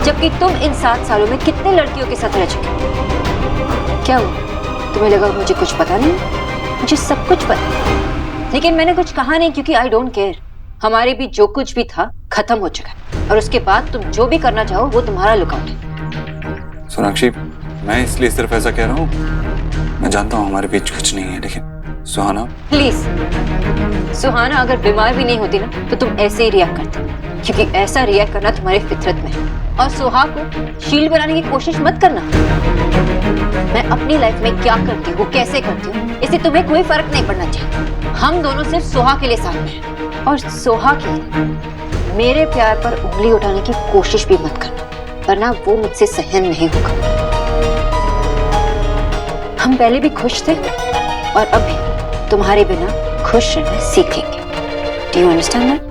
जबकि तुम इन 7 सालों में कितने लड़कियों के साथ रह चुके हो। क्या हुआ? तुम्हें लगा मुझे कुछ पता नहीं? मुझे सब कुछ पता, लेकिन मैंने कुछ कहा नहीं क्योंकि आई डोंट केयर। हमारे बीच जो कुछ भी था खत्म हो चुका है और उसके बाद तुम जो भी करना चाहो वो तुम्हारा लुकआउट है। सोनाक्षी, मैं इसलिए सिर्फ ऐसा कह रहा हूँ, मैं जानता हूँ हमारे बीच कुछ नहीं है, लेकिन सुहाना प्लीज। सुहाना अगर बीमार भी नहीं होती ना तो तुम ऐसे ही रिएक्ट करते, क्योंकि ऐसा रिएक्ट करना तुम्हारी फितरत में है। और सोहा को शील्ड बनाने की कोशिश मत करना। मैं अपनी लाइफ में क्या करती हूँ, कैसे करती हूँ, इससे तुम्हें कोई फर्क नहीं पड़ना चाहिए। हम दोनों सिर्फ सोहा के लिए साथ में हैं और सोहा के लिए मेरे प्यार पर उंगली उठाने की कोशिश भी मत करना, वरना वो मुझसे सहन नहीं होगा। हम पहले भी खुश थे और अब भी तुम्हारे बिना खुश रहना सीखेंगे। Do you understand that?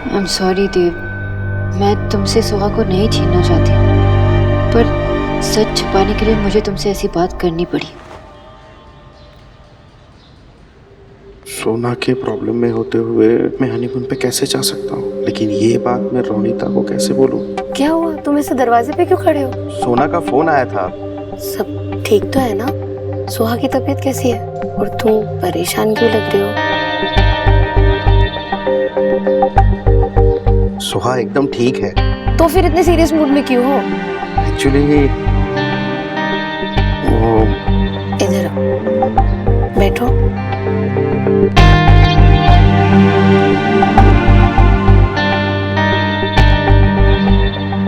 I am sorry Dev, मैं तुमसे सुहा को नहीं छीनना चाहती, पर सच छुपाने के लिए मुझे तुमसे ऐसी बात करनी पड़ी। सोना के प्रॉब्लम में होते हुए मैं हनीमून पे कैसे जा सकता हूँ, लेकिन ये बात मैं रोनिता को कैसे बोलूँ? क्या हुआ? तुम ऐसे दरवाजे पे क्यों खड़े हो? सोना का फोन आया था। सब ठीक तो है ना? सुहा की तबीयत कैसी है? और तुम परेशान क्यों लग रहे हो? सुहा एकदम ठीक है। तो फिर इतने सीरियस मूड में क्यों हो? एक्चुअली वो इधर आओ, बैठो।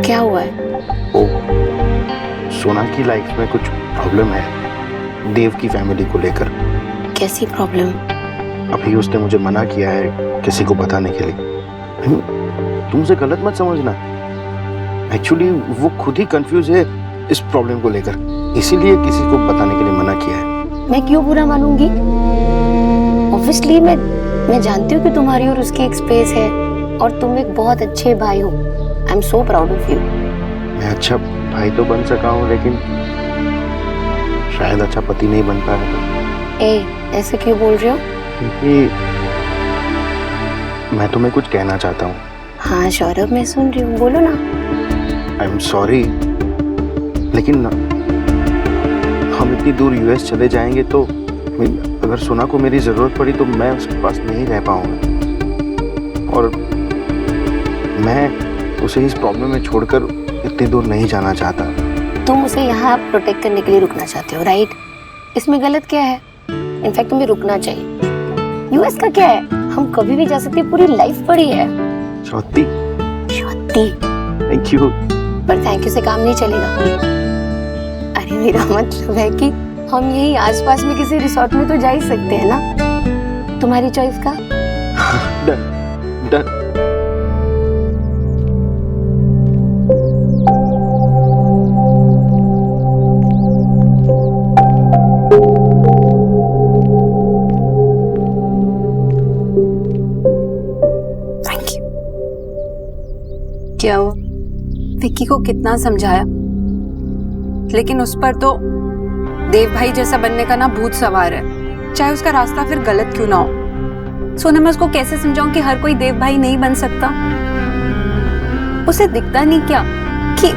क्या हुआ है? ओ, सोना की लाइफ में कुछ प्रॉब्लम है देव की फैमिली को लेकर। कैसी प्रॉब्लम? अभी उसने मुझे मना किया है किसी को बताने के लिए। तुमसे गलत मत समझना, एक्चुअली वो खुद ही कंफ्यूज है इस प्रॉब्लम को लेकर, इसीलिए किसी को बताने के लिए मना किया है। मैं क्यों बुरा मानूंगी? ऑब्वियसली मैं जानती हूँ कि तुम्हारी और उसकी एक स्पेस है और तुम एक बहुत अच्छे भाई हो। I am so proud of you. मैं अच्छा भाई तो बन सका हूँ, लेकिन शायद अच्छा पति नहीं बन पाया। तो ऐसे क्यों बोल रहे हो? क्योंकि मैं तुम्हें कुछ कहना चाहता हूँ। हाँ सौरभ, मैं सुन रही हूँ, बोलो ना। आई एम सॉरी, लेकिन हम इतनी दूर यूएस चले जाएंगे तो अगर सोना को मेरी जरूरत पड़ी तो मैं उसके पास नहीं रह पाऊंगा, और मैं उसे इस प्रॉब्लम में छोड़कर इतनी दूर नहीं जाना चाहता। तुम उसे यहाँ प्रोटेक्ट करने के लिए रुकना चाहते हो, राइट? इसमें गलत क्या है? इनफैक्ट तुम्हें रुकना चाहिए। यूएस का क्या है, हम कभी भी जा सकते हैं, पूरी लाइफ पड़ी है। श्रुति, थैंक यू। पर थैंक यू से काम नहीं चलेगा। अरे मेरा मतलब है कि हम यही आसपास में किसी रिसोर्ट में तो जा ही सकते हैं ना। तुम्हारी चॉइस का? Done done. क्या हुआ? विक्की को कितना समझाया, लेकिन उस पर तो देव भाई जैसा बनने का ना भूत सवार है, चाहे उसका रास्ता फिर गलत क्यों ना हो। सोना, मैं उसको कैसे समझाऊं कि हर कोई देव भाई नहीं बन सकता? उसे दिखता नहीं क्या कि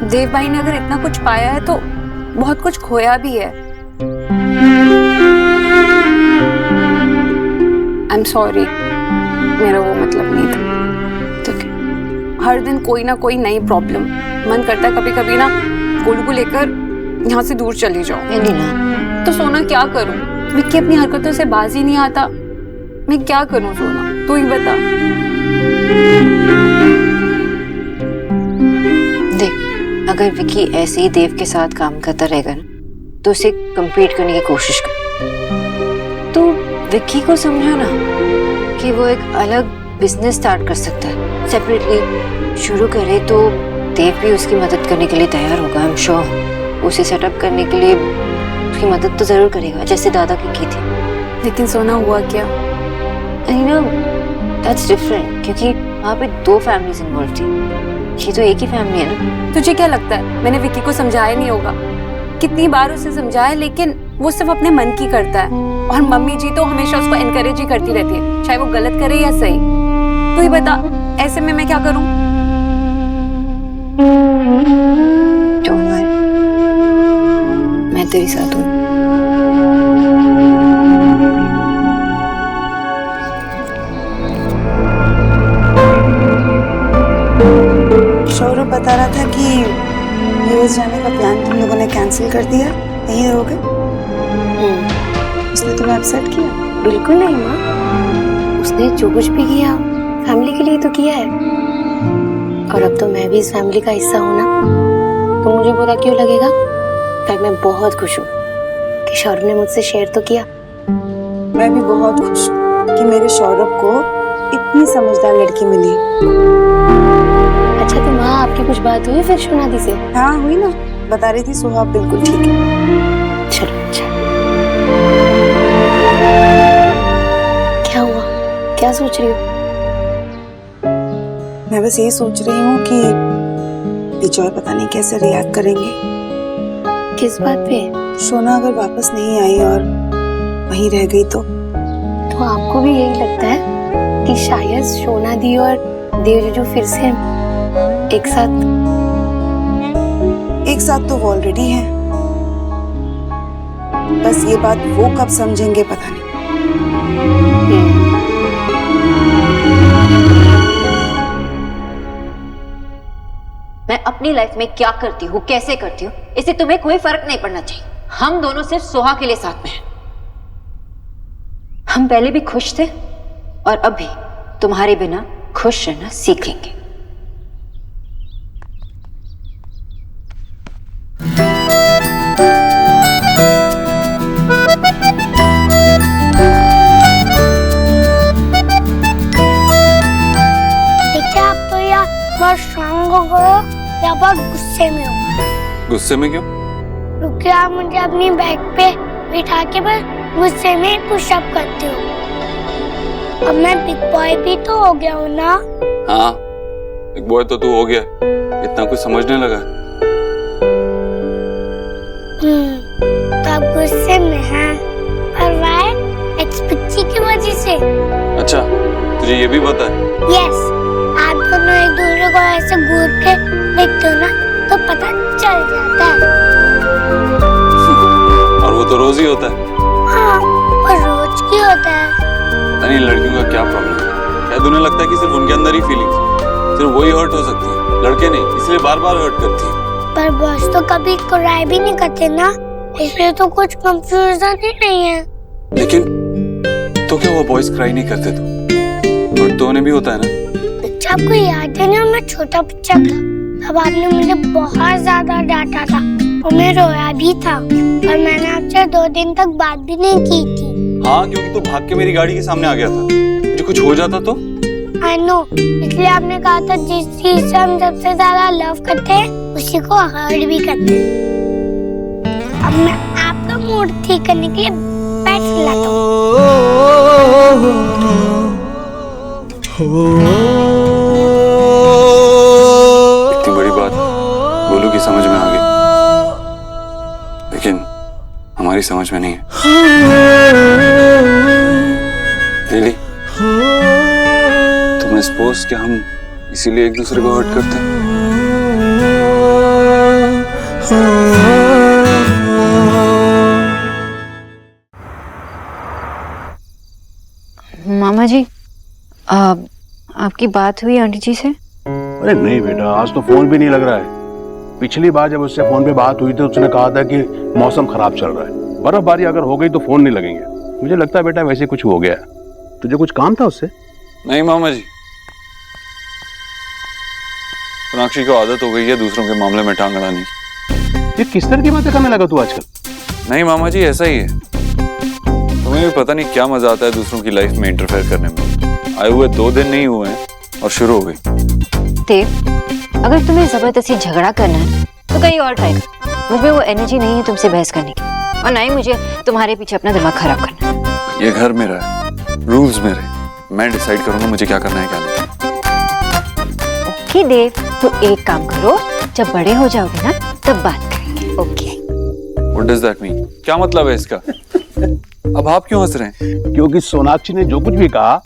देव भाई ने अगर इतना कुछ पाया है तो बहुत कुछ खोया भी है। आई एम सॉरी, मेरा वो मतलब नहीं था। हर दिन कोई ना कोई नई प्रॉब्लम, मन करता है कभी कभी ना गोलू को लेकर यहाँ से दूर चली जाओ। एलिना, तो सोना क्या करूं? विक्की अपनी हरकतों से बाज ही नहीं आता, मैं क्या करूं सोना, तू ही बता। देख, अगर विक्की ऐसे ही देव के साथ काम करता रहेगा ना तो उसे कम्पीट करने की कोशिश कर। तो विक्की को समझाना कि वो एक अलग बिजनेस स्टार्ट कर सकता है, सेपरेटली शुरू करे तो देव भी उसकी मदद करने के लिए तैयार होगा। आई एम श्योर उसे सेटअप करने के लिए उसकी मदद तो जरूर करेगा, जैसे दादा की थी। लेकिन सोना हुआ क्या? दैट्स डिफरेंट, क्योंकि वहाँ पे दो फैमिलीज इन्वॉल्व थी, ये तो एक ही फैमिली है ना। तुझे क्या लगता है मैंने विक्की को समझाया नहीं होगा? कितनी बार उसे समझाया, लेकिन वो सिर्फ अपने मन की करता है, और मम्मी जी तो हमेशा उसको एनकरेज ही करती रहती है, चाहे वो गलत करे या सही। तू ही बता, ऐसे में मैं क्या करूं? Don't worry, मैं तेरे साथ हूँ। सौरभ बता रहा था कि विदेश जाने का प्लान तुम लोगों ने कैंसिल कर दिया, यहीं रहोगे? उसने तुम्हें अपसेट किया? बिल्कुल नहीं माँ, उसने जो कुछ भी किया फैमिली के लिए तो किया है, और अब तो मैं भी इस फैमिली का हिस्सा हूँ ना, तो मुझे बुरा क्यों लगेगा? पर मैं बहुत खुश हूँ कि सौरभ ने मुझसे शेयर तो किया। मैं भी बहुत खुश हूँ कि मेरे सौरभ को इतनी समझदार लड़की मिली। अच्छा तो माँ, आपकी कुछ बात हुई फिर शोनादी से? हाँ हुई ना, बता रही थी सुहा बिल्कुल ठीक है। चलो अच्छा। क्या हुआ, क्या सोच रही हो? मैं बस यही सोच रही हूँ कि विजय पता नहीं कैसे रिएक्ट करेंगे। किस बात पे? सोना अगर वापस नहीं आई और वहीं रह गई तो आपको भी यही लगता है कि शायद सोना दी और देवजीजू फिर से एक साथ तो वो ऑलरेडी हैं, बस ये बात वो कब समझेंगे पता नहीं। मैं अपनी लाइफ में क्या करती हूँ, कैसे करती हूँ, इससे तुम्हें कोई फर्क नहीं पड़ना चाहिए। हम दोनों सिर्फ सोहा के लिए साथ में हैं। हम पहले भी खुश थे और अभी तुम्हारे बिना खुश रहना सीख लेंगे। आप तो या बहुत स्ट्रॉन्ग हो गए हो या बहुत गुस्से में हो। गुस्से में क्यों? क्योंकि आप मुझे अपनी बैग पे बिठा के बस गुस्से में पुशअप करते हो। अब मैं बिग बॉय भी तो हो गया हूँ ना। हाँ, बिग बॉय तो तू हो गया, इतना कुछ समझने लगा। तो आप गुस्से में हैं, पर वाई? एक्सपेक्टी की वजह से। अच्छा, तुझे ये भी पता है? यस, आप दोनों एक दूसरे को ऐसे घूर के देखते हो ना तो पता चल जाता है। और वो तो रोज ही होता है। हाँ, पर रोज की होता है। पता नहीं लड़कियों का क्या प्रॉब्लम है, शायद उन्हें लगता है कि सिर्फ उनके अंदर ही फीलिंग्स, सिर्फ वही हर्ट हो सकती है, लड़के नहीं, इसलिए बार बार हर्ट करती है। पर बॉस तो कभी क्राई भी नहीं करते ना, इसलिए तो कुछ कंफ्यूजन ही नहीं है। लेकिन तो क्या वो बॉयज क्राई नहीं करते तो हर्ट तो उन्हें भी होता है ना? अच्छा आपको याद है ना, मैं छोटा बच्चा था तब आपने मुझे बहुत ज्यादा डांटा था और मैं रोया भी था, और मैंने आपसे 2 दिन तक बात भी नहीं की थी। हाँ, क्योंकि तू भाग के मेरी गाड़ी के सामने आ गया था, मुझे कुछ हो जाता तो? I know, इसलिए आपने कहा था जिस चीज से हम सबसे ज्यादा लव करते हैं उसी को हर्ट भी करते हैं। अब मैं आपका मूड ठीक करने के लिए पैट खिलाता इतनी बड़ी बात बोलू की समझ में आ गई, लेकिन हमारी समझ में नहीं है। लिली, तुम सपोज कि हम इसीलिए एक दूसरे को हर्ट करते हैं? मामा जी, आपकी बात हुई आंटी जी से? अरे नहीं बेटा, आज तो फोन भी नहीं लग रहा है। पिछली बार जब उससे फोन पे बात हुई तो उसने कहा था कि मौसम खराब चल रहा है, बर्फबारी अगर हो गई तो फोन नहीं लगेंगे। मुझे लगता है बेटा वैसे कुछ हो गया। तुझे कुछ काम था उससे? नहीं मामा जी, सोनाक्षी को आदत हो गई है दूसरों के मामले में टांग अड़ाने की। ये किस तरह की बातें करने लगा तू आजकल? नहीं मामा जी, ऐसा ही है। तुम्हें भी पता नहीं क्या मजा आता है दूसरों की लाइफ में इंटरफेयर करने में। आए हुए 2 दिन नहीं हुए हैं और शुरू हो गई। देव, अगर तुम्हें जबरदस्ती झगड़ा करना है तो कहीं और ट्राई करो। मुझे वो एनर्जी नहीं है तुमसे बहस करने की, और ना ही मुझे तुम्हारे पीछे अपना दिमाग खराब करना है। ये घर मेरा है, रूल्स मेरे, मैं डिसाइड करूंगा मुझे क्या करना है क्या नहीं। ओके देव, तो एक काम करो, जब बड़े हो जाओगे ना तब बात करेंगे। Okay? What does that mean? क्या मतलब है इसका? अब आप क्यों हंस रहे हैं? क्योंकि सोनाक्षी ने जो कुछ भी कहा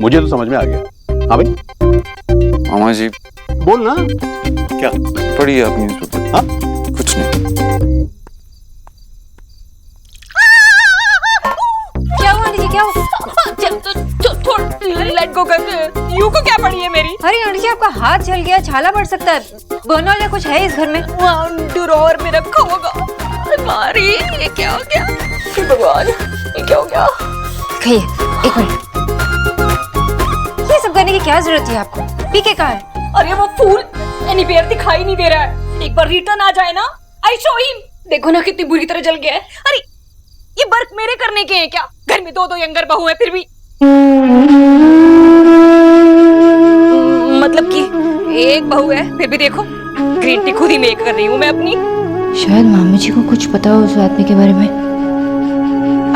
मुझे तो समझ में आ गया। हाँ भाई? मामा जी बोल ना। क्या पढ़िए आप न्यूज़पेपर? हाँ? कुछ नहीं। क्या हुआ आंटी जी, क्या हुआ? लेट गो कर। यू को क्या पड़ी है मेरी? अरे आंटी जी आपका हाथ जल गया, छाला पड़ सकता है, बर्न वाला कुछ है इस घर में? ड्रॉअर में रखा होगा। मारी, ये क्या हो गया? हे भगवान, ये क्या हो गया? कहिए, एक मिनट, ये सब करने की क्या जरूरत थी आपको? पीके कहाँ है? अरे वो फूल एनीवेयर दिखाई नहीं दे रहा है। एक बार रिटर्न आ जाए ना, आई शो हिम। देखो ना कितनी बुरी तरह जल गया है। अरे ये वर्क मेरे करने के हैं क्या? घर में 2 यंगर बहू है फिर भी। मतलब कि एक बहू है फिर भी देखो, ग्रीन टी खुद ही मेक कर रही हूँ मैं अपनी। शायद मामी जी को कुछ पता हो उस आदमी के बारे में।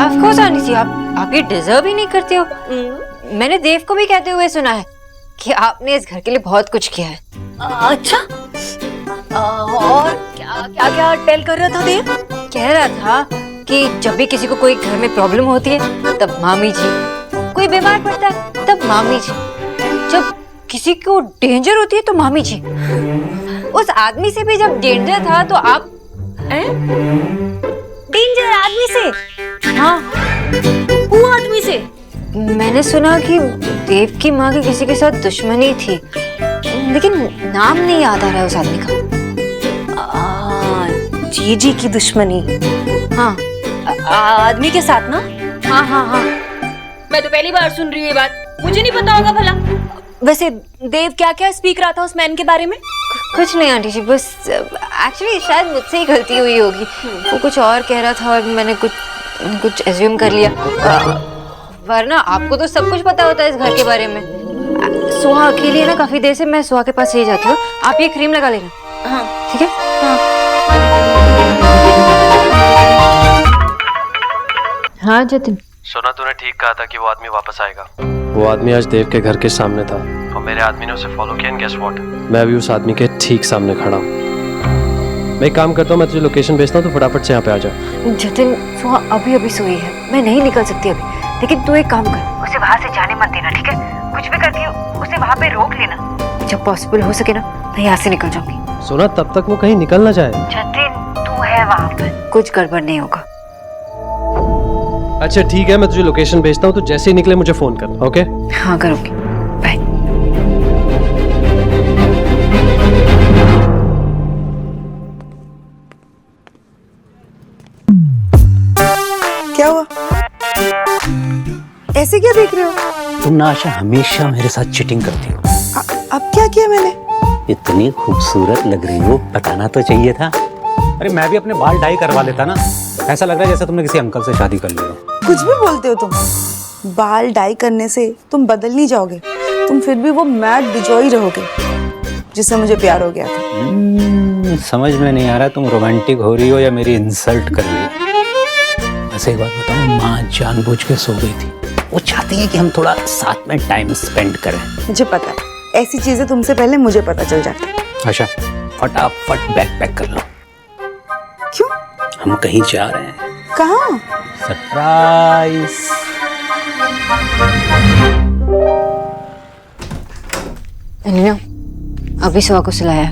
ऑफ कोर्स आंटी जी, आप ये डिजर्व ही नहीं करते हो। मैंने देव को भी कहते हुए सुना है कि आपने इस घर के लिए बहुत कुछ किया है। अच्छा, और क्या क्या क्या टेल कर रहा था देव? कह रहा था कि जब भी किसी को कोई घर में प्रॉब्लम होती है तब मामी जी, कोई बीमार पड़ता है तब मामी जी, जब किसी को डेंजर होती है तो मामी जी। उस आदमी से भी जब डेंजर था तो आप डेंजर आदमी से? हाँ, वो आदमी से? मैंने सुना कि देव की माँ की किसी के साथ दुश्मनी थी, लेकिन नाम नहीं याद आ रहा है उस आदमी का। जीजी की दुश्मनी? हाँ, आदमी के साथ ना? हाँ हाँ हाँ। मैं तो पहली बार सुन रही हूँ ये बात, मुझे नहीं पता होगा भला। वैसे देव क्या क्या स्पीक रहा था उस मैन के बारे में? कुछ नहीं आंटी जी, बस एक्चुअली शायद मुझसे ही गलती हुई होगी। वो कुछ और कह रहा था और मैंने कुछ एज्यूम कर लिया, वरना आपको तो सब कुछ पता होता है इस घर के बारे में। सुहा अकेली है ना, काफी देर से मैं सुहा के पास ही जाती हूँ, आप ये क्रीम लगा लेना। हाँ ठीक है। हाँ जतिन, सुना तूने ठीक कहा था कि वो आदमी वापस आएगा। वो आदमी आज देव के घर के सामने था और मेरे आदमी ने उसे फॉलो किया। गेस व्हाट, मैं अभी उस आदमी के ठीक सामने खड़ा हूँ। मैं एक काम करता हूँ, मैं तुझे लोकेशन भेजता हूँ, तो फटाफट से यहाँ पे आ जा। जतिन, सुहा अभी अभी सोई है, मैं नहीं निकल सकती अभी, लेकिन तू एक काम कर, उसे वहाँ से जाने मत देना, ठीक है? कुछ भी करके उसे वहाँ पे रोक लेना। जब पॉसिबल हो सके ना, मैं यहाँ से निकल जाऊंगी। सुना, तब तक वो कहीं निकल ना जाए। जतिन, तू है वहाँ पे, कुछ गड़बड़ नहीं होगा। अच्छा ठीक है, मैं तुझे लोकेशन भेजता हूँ, तो जैसे ही निकले मुझे फोन करना, ओके? हाँ करूँगी, बाय। क्या हुआ? ऐसे क्या देख रहे हो? तुम ना आशा हमेशा मेरे साथ चीटिंग करती हो। अब क्या किया मैंने? इतनी खूबसूरत लग रही हो, बताना तो चाहिए था। अरे मैं भी अपने बाल डाई करवा लेता ना, ऐसा लग रहा है जैसे तुमने किसी अंकल से शादी कर ली हो। कुछ भी बोलते हो तुम। बाल डाई करने से तुम बदल नहीं जाओगे, तुम फिर भी वो मैड बिजॉय रहोगे जिससे मुझे प्यार हो गया था। समझ में नहीं आ रहा तुम रोमांटिक हो रही हो या मेरी इंसल्ट कर रही हो। ऐसे एक बात बताऊं, माँ जानबूझ के सो गई थी, वो चाहती है कि हम थोड़ा साथ में टाइम स्पेंड करें। मुझे पता है, ऐसी चीजें तुमसे पहले मुझे पता चल जाती। आशा फटाफट बैग पैक कर लो। क्यों? हम कहीं जा रहे हैं। कहाँ? सरप्राइज। अनिया, अभी सुहा को सुलाया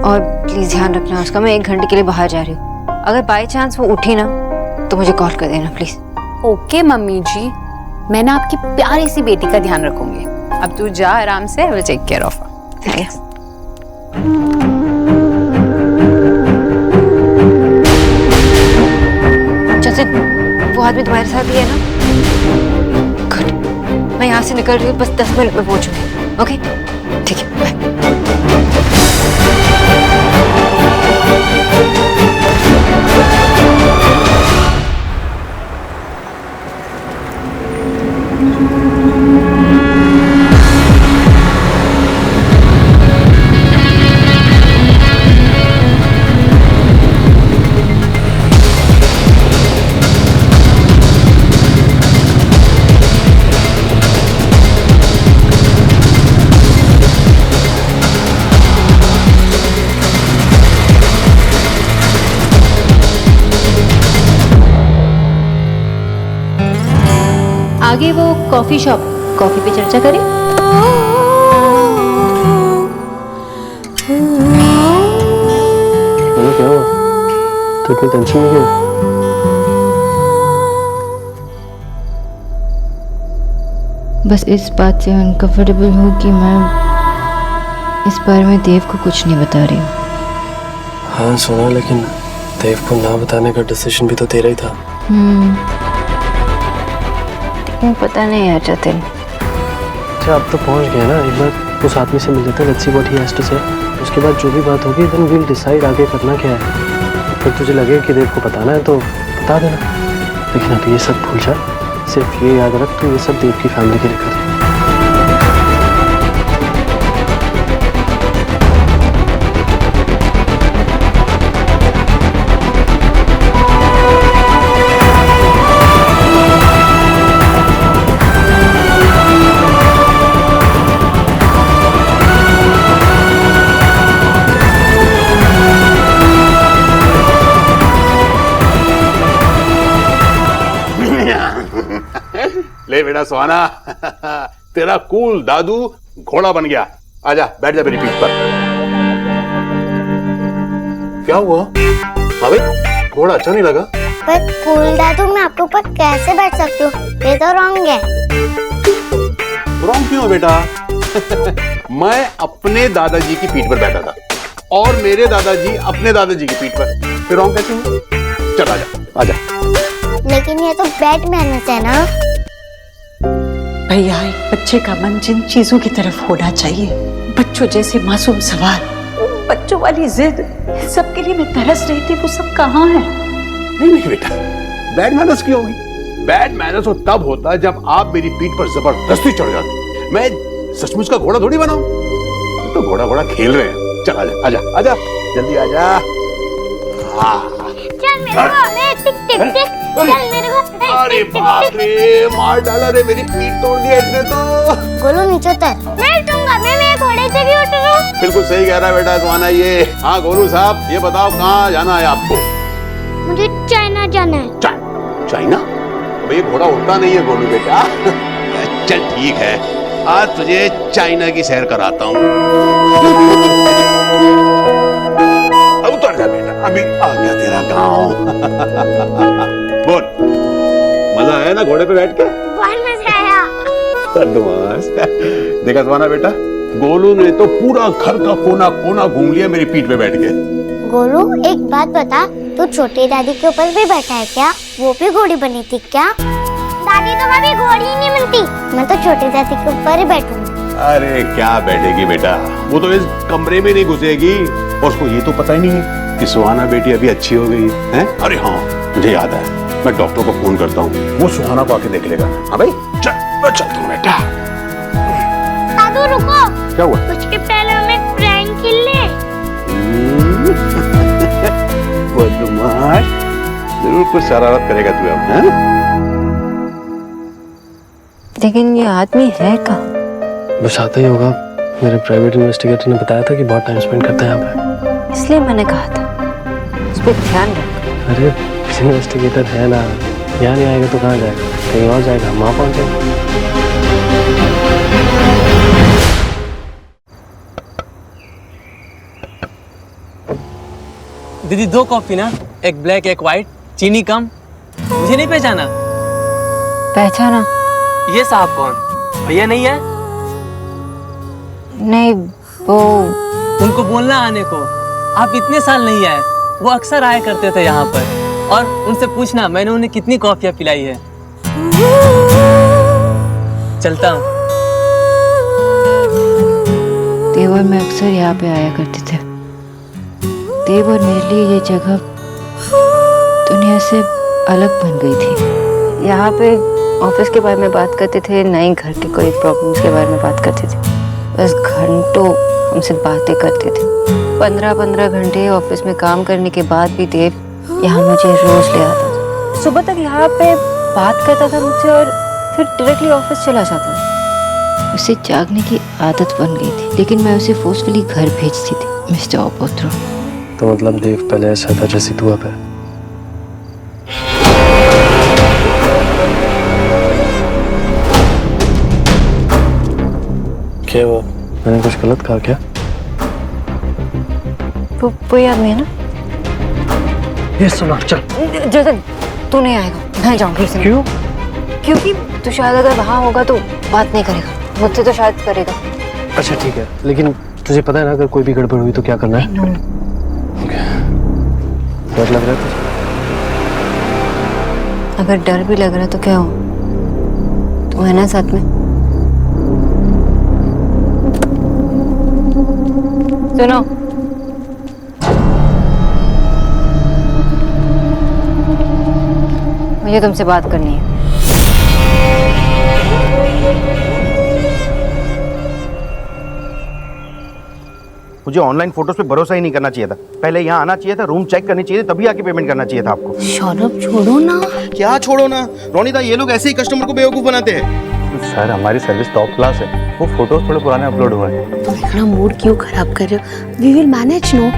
और प्लीज ध्यान रखना उसका, मैं 1 घंटे के लिए बाहर जा रही हूँ। अगर बाय चांस वो उठी ना तो मुझे कॉल कर देना प्लीज। ओके मम्मी जी, मैं ना आपकी प्यारी सी बेटी का ध्यान रखूंगी। अब तू जा आराम से, I will take care of her. Thanks. Jatin, वो आदमी तुम्हारे साथ ही है ना? गुड, मैं यहाँ से निकल रही हूँ, बस 10 मिनट में पहुँचूंगी। ओके ठीक है, बाय। आगे वो कॉफी शॉप, कॉफी पे चर्चा करें। क्या हुआ? तो इतनी टेंशन में क्यों? बस इस बात से अनकंफर्टेबल हूँ कि मैं इस बार मैं देव को कुछ नहीं बता रही हूँ। हाँ सुना, लेकिन देव को ना बताने का डिसीजन भी तो तेरा ही था। लेकिन पता नहीं यार जतिन। अच्छा अब तो पहुंच गया ना, एक बार उस आदमी से मिल लेते हैं, let's see what he has to say. उसके बाद जो भी बात होगी देन वी विल डिसाइड आगे करना क्या है। फिर तुझे लगे कि देव को बताना है तो बता देना, लेकिन अभी ये सब भूल जा। सिर्फ ये याद रख तू ये सब देव की फैमिली के लिए कर। ले बेटा सुहाना, तेरा कूल दादू घोड़ा बन गया। आजा बैठ जा मेरी पीठ पर। क्या हुआ? हाँ भाई, घोड़ा अच्छा नहीं लगा? पर कूल दादू मैं आपके ऊपर कैसे बैठ सकती हूँ? ये तो रॉन्ग है। रॉन्ग क्यों बेटा? मैं अपने दादाजी की पीठ पर बैठा था और मेरे दादाजी अपने दादाजी की पीठ पर, फिर रॉन्ग कैसे हुआ? चल आजा आजा। लेकिन ये तो बैड मैनर्स है ना। भैया एक बच्चे का मन जिन चीजों की तरफ होना चाहिए, बच्चों जैसे मासूम सवाल, बच्चों वाली जिद, सबके लिए मैं तरस रही थी, वो सब कहाँ है? नहीं बेटा, बैड मैनर्स क्यों होगी? बैड मैनर्स तो तब होता है जब आप मेरी पीठ पर जबरदस्ती चढ़ जाते। मैं सचमुच का घोड़ा थोड़ी बनाऊं, तो घोड़ा घोड़ा खेल रहे हैं। चल आजा आजा आजा, जल्दी आजा। चल मेरे को, टिक टिक टिक, चल मेरे को। अरे बाप रे, मार डाला रे, मेरी पीठ तोड़ दिया इसने तो। गोलू नीचे उतर। मैं उठूंगा, मैं मेरे घोड़े से भी उतरूं। बिल्कुल सही कह रहा है बेटा तुम्हारा ये। हाँ गोलू साहब, ये बताओ कहाँ जाना है आपको? मुझे चाइना जाना है। चाइना? अब ये घोड़ा उड़ता नहीं है गोलू बेटा। चल ठीक है, आज तुझे चाइना की सैर कराता हूँ। उतर जा बेटा, अभी आ गया तेरा गाँव। बोल, मजा आया ना घोड़े पे बैठ के? बहुत मजा आया। देखा तुम्हारा बेटा, गोलू ने तो पूरा घर का कोना कोना घूम लिया मेरी पीठ पे बैठ के। गोलू एक बात बता, तू छोटी दादी के ऊपर भी बैठा है क्या? वो भी घोड़ी बनी थी क्या? दादी तो कभी घोड़ी ही नहीं बनती। मैं तो छोटी दादी के ऊपर ही बैठूंगी। अरे क्या बैठेगी बेटा, वो तो इस कमरे में नहीं घुसेगी। और उसको ये तो पता ही नहीं है कि सुहाना बेटी अभी अच्छी हो गई है। अरे हाँ मुझे याद है, मैं डॉक्टर को फोन करता हूँ, वो सुहाना को आके देख लेगा। हाँ भाई चल चल तू बेटा। दादू रुको। क्या हुआ? उसके पहले हम एक प्रैंक खेल ले। बदमाश, जरूर कुछ शरारत करेगा तू अब, हैं? लेकिन ये आदमी है कहाँ? बस आता ही होगा, मेरे प्राइवेट इन्वेस्टिगेटर ने बताया था कि बहुत टाइम स्पेंड करता है यहाँ पे। इसलिए मैंने कहा था उस पर ध्यान रख। अरे इन्वेस्टिगेटर है ना, यहाँ नहीं आएगा तो कहाँ जाएगा? कहीं और जाएगा, वहाँ पहुँच जाएगा। दीदी 2 कॉफी ना, एक ब्लैक एक वाइट, चीनी कम। मुझे नहीं पहचाना? पहचाना? ये साहब कौन? भैया नहीं है? नहीं, वो उनको बोलना आने को। आप इतने साल नहीं आए, वो अक्सर आया करते थे यहाँ पर। और उनसे पूछना मैंने उन्हें कितनी कॉफियाँ पिलाई है। चलता हूँ। देव और मैं अक्सर यहाँ पे आया करते थे। देव और मेरे लिए ये जगह दुनिया से अलग बन गई थी। यहाँ पे ऑफिस के बारे में बात करते थे, नए घर के कोई प्रॉब्लम्स के बारे में बात करते थे। बस घंटों हमसे बातें करते थे। 15-15 घंटे ऑफिस में काम करने के बाद भी देव यहाँ मुझे रोज ले आता था। सुबह तक यहाँ पे बात करता था मुझसे और फिर डायरेक्टली ऑफिस चला जाता था। उसे जागने की आदत बन गई थी, लेकिन मैं उसे फोर्सफुली घर भेजती थी। मिस्टर ओपोत्रो। तो मतलब देव पहले ऐसा था जैसे तू अब है? क्या हुआ? मैंने कुछ गलत कहा क्या? वो आदमी है ना? ये सुना, चल। जैसे तू नहीं आएगा, मैं जाऊंगी। क्यों? क्योंकि तू शायद अगर वहाँ होगा तो बात नहीं करेगा, मुझसे तो शायद करेगा। अच्छा ठीक है, लेकिन तुझे पता है ना अगर कोई भी गड़बड़ हुई तो क्या करना है? डर लग रहा है तुझे? अगर डर भी लग रहा है तो क्या हो, तू है ना साथ में। सुनो, मुझे तुमसे बात करनी है। मुझे ऑनलाइन फोटोज पे भरोसा ही नहीं करना चाहिए था। पहले यहाँ आना चाहिए था, रूम चेक करनी चाहिए, तभी आके पेमेंट करना चाहिए था आपको। सौरभ छोड़ो ना। क्या छोड़ो ना रोनिता, ये लोग ऐसे ही कस्टमर को बेवकूफ बनाते हैं। सर हमारी सर्विस टॉप क्लास है, वो फोटोज थोड़े पुराने अपलोड हुए हैं। तुम इतना मूड क्यों खराब कर रहे हो? We will manage no.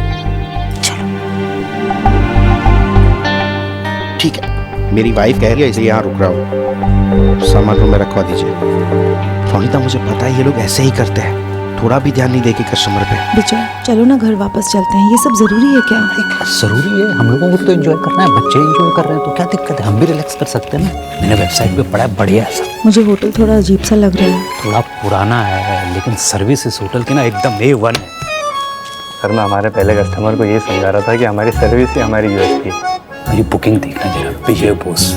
ठीक है, मेरी वाइफ कह रही है इसलिए यहाँ रुक रहा हूँ। सामान रूम में रखवा दीजिए। रोनिता मुझे पता है ये लोग ऐसे ही करते हैं, थोड़ा भी ध्यान नहीं देके कस्टमर पे। बिचो चलो ना घर वापस चलते हैं, ये सब जरूरी है क्या? जरूरी है, हम लोगों को तो एंजॉय करना है, बच्चे एंजॉय कर रहे हैं तो क्या दिक्कत है, हम भी रिलैक्स कर सकते हैं ना। मैंने वेबसाइट पे पढ़ा है, बढ़िया है सब। मुझे होटल थोड़ा अजीब सा लग रहा है। थोड़ा पुराना है लेकिन सर्विस इस होटल की ना एकदम A1 है। सर मैं हमारे पहले कस्टमर को ये समझा रहा था कि हमारी सर्विस ही हमारी यूएसपी है। मेरी बुकिंग देखना जरा, विजय बोस।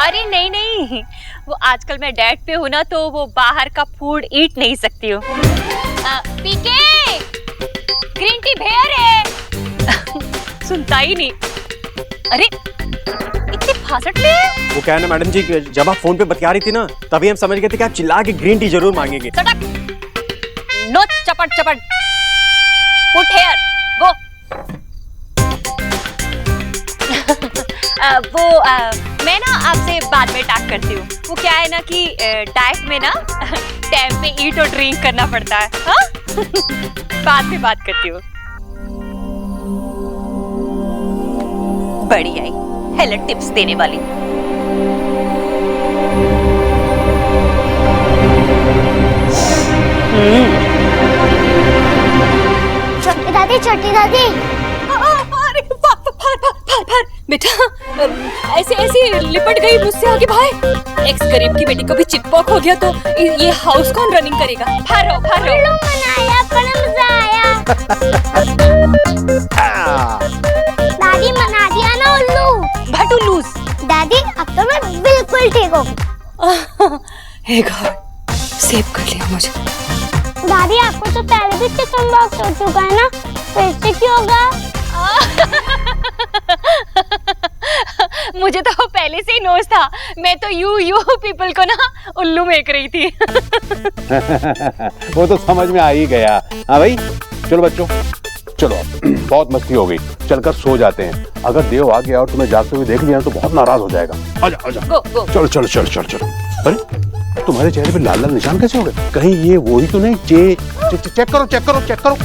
अरे नहीं नहीं, वो आजकल मैं डाइट पे हूँ ना, तो वो बाहर का फूड ईट नहीं सकती हूँ। पीके ग्रीन टी भेयर है। सुनता ही नहीं। अरे इतने फासट में। वो क्या है ना मैडम जी, जब आप फोन पे बतिया रही थी ना, तभी हम समझ गए थे कि आप चिल्ला के ग्रीन टी जरूर मांगेंगे। नो चपट चपट, पुट हेयर गो। मैं ना आपसे बाद में टैग करती हूँ। वो क्या है ना कि डाइट में ना टाइम पे ईट और ड्रिंक करना पड़ता है। हाँ? बाद में बात करती हूँ। बड़ी आई हेल्थ टिप्स देने वाली। छोटी दादी, छोटी दादी। अरे भार बेटा, ऐसे ऐसे लिपट गई मुझसे आगे भाई। एक्स गरीब की बेटी को भी चिकपॉक हो गया तो ये हाउस कौन रनिंग करेगा? भारो भारो। उल्लू मनाया, बड़ा मजा आया। दादी मना दिया ना उल्लू। भटू लूज। दादी अब तो मैं बिल्कुल ठीक हूँ। हे गॉड, सेव कर लिया मुझे। दादी आपको तो पहले भी चिकन बॉक्स हो चुका है ना, फिर से क्यों होगा? मुझे तो पहले से ही नोज था। मैं तो यू पीपल को ना उल्लू मेक रही थी। वो तो समझ में आ ही गया। हाँ भाई चलो बच्चों, चलो बहुत मस्ती हो गई, चलकर सो जाते हैं। अगर देव आ गया और तुम्हें जागते हुए देख लिया तो बहुत नाराज हो जाएगा। आजा आजा, चलो चलो चलो चलो चलो। अरे तुम्हारे चेहरे पे लाल लाल निशान कैसे हो गए? कहीं ये वो ही तो नहीं? चेक करो चेक करो चेक करो।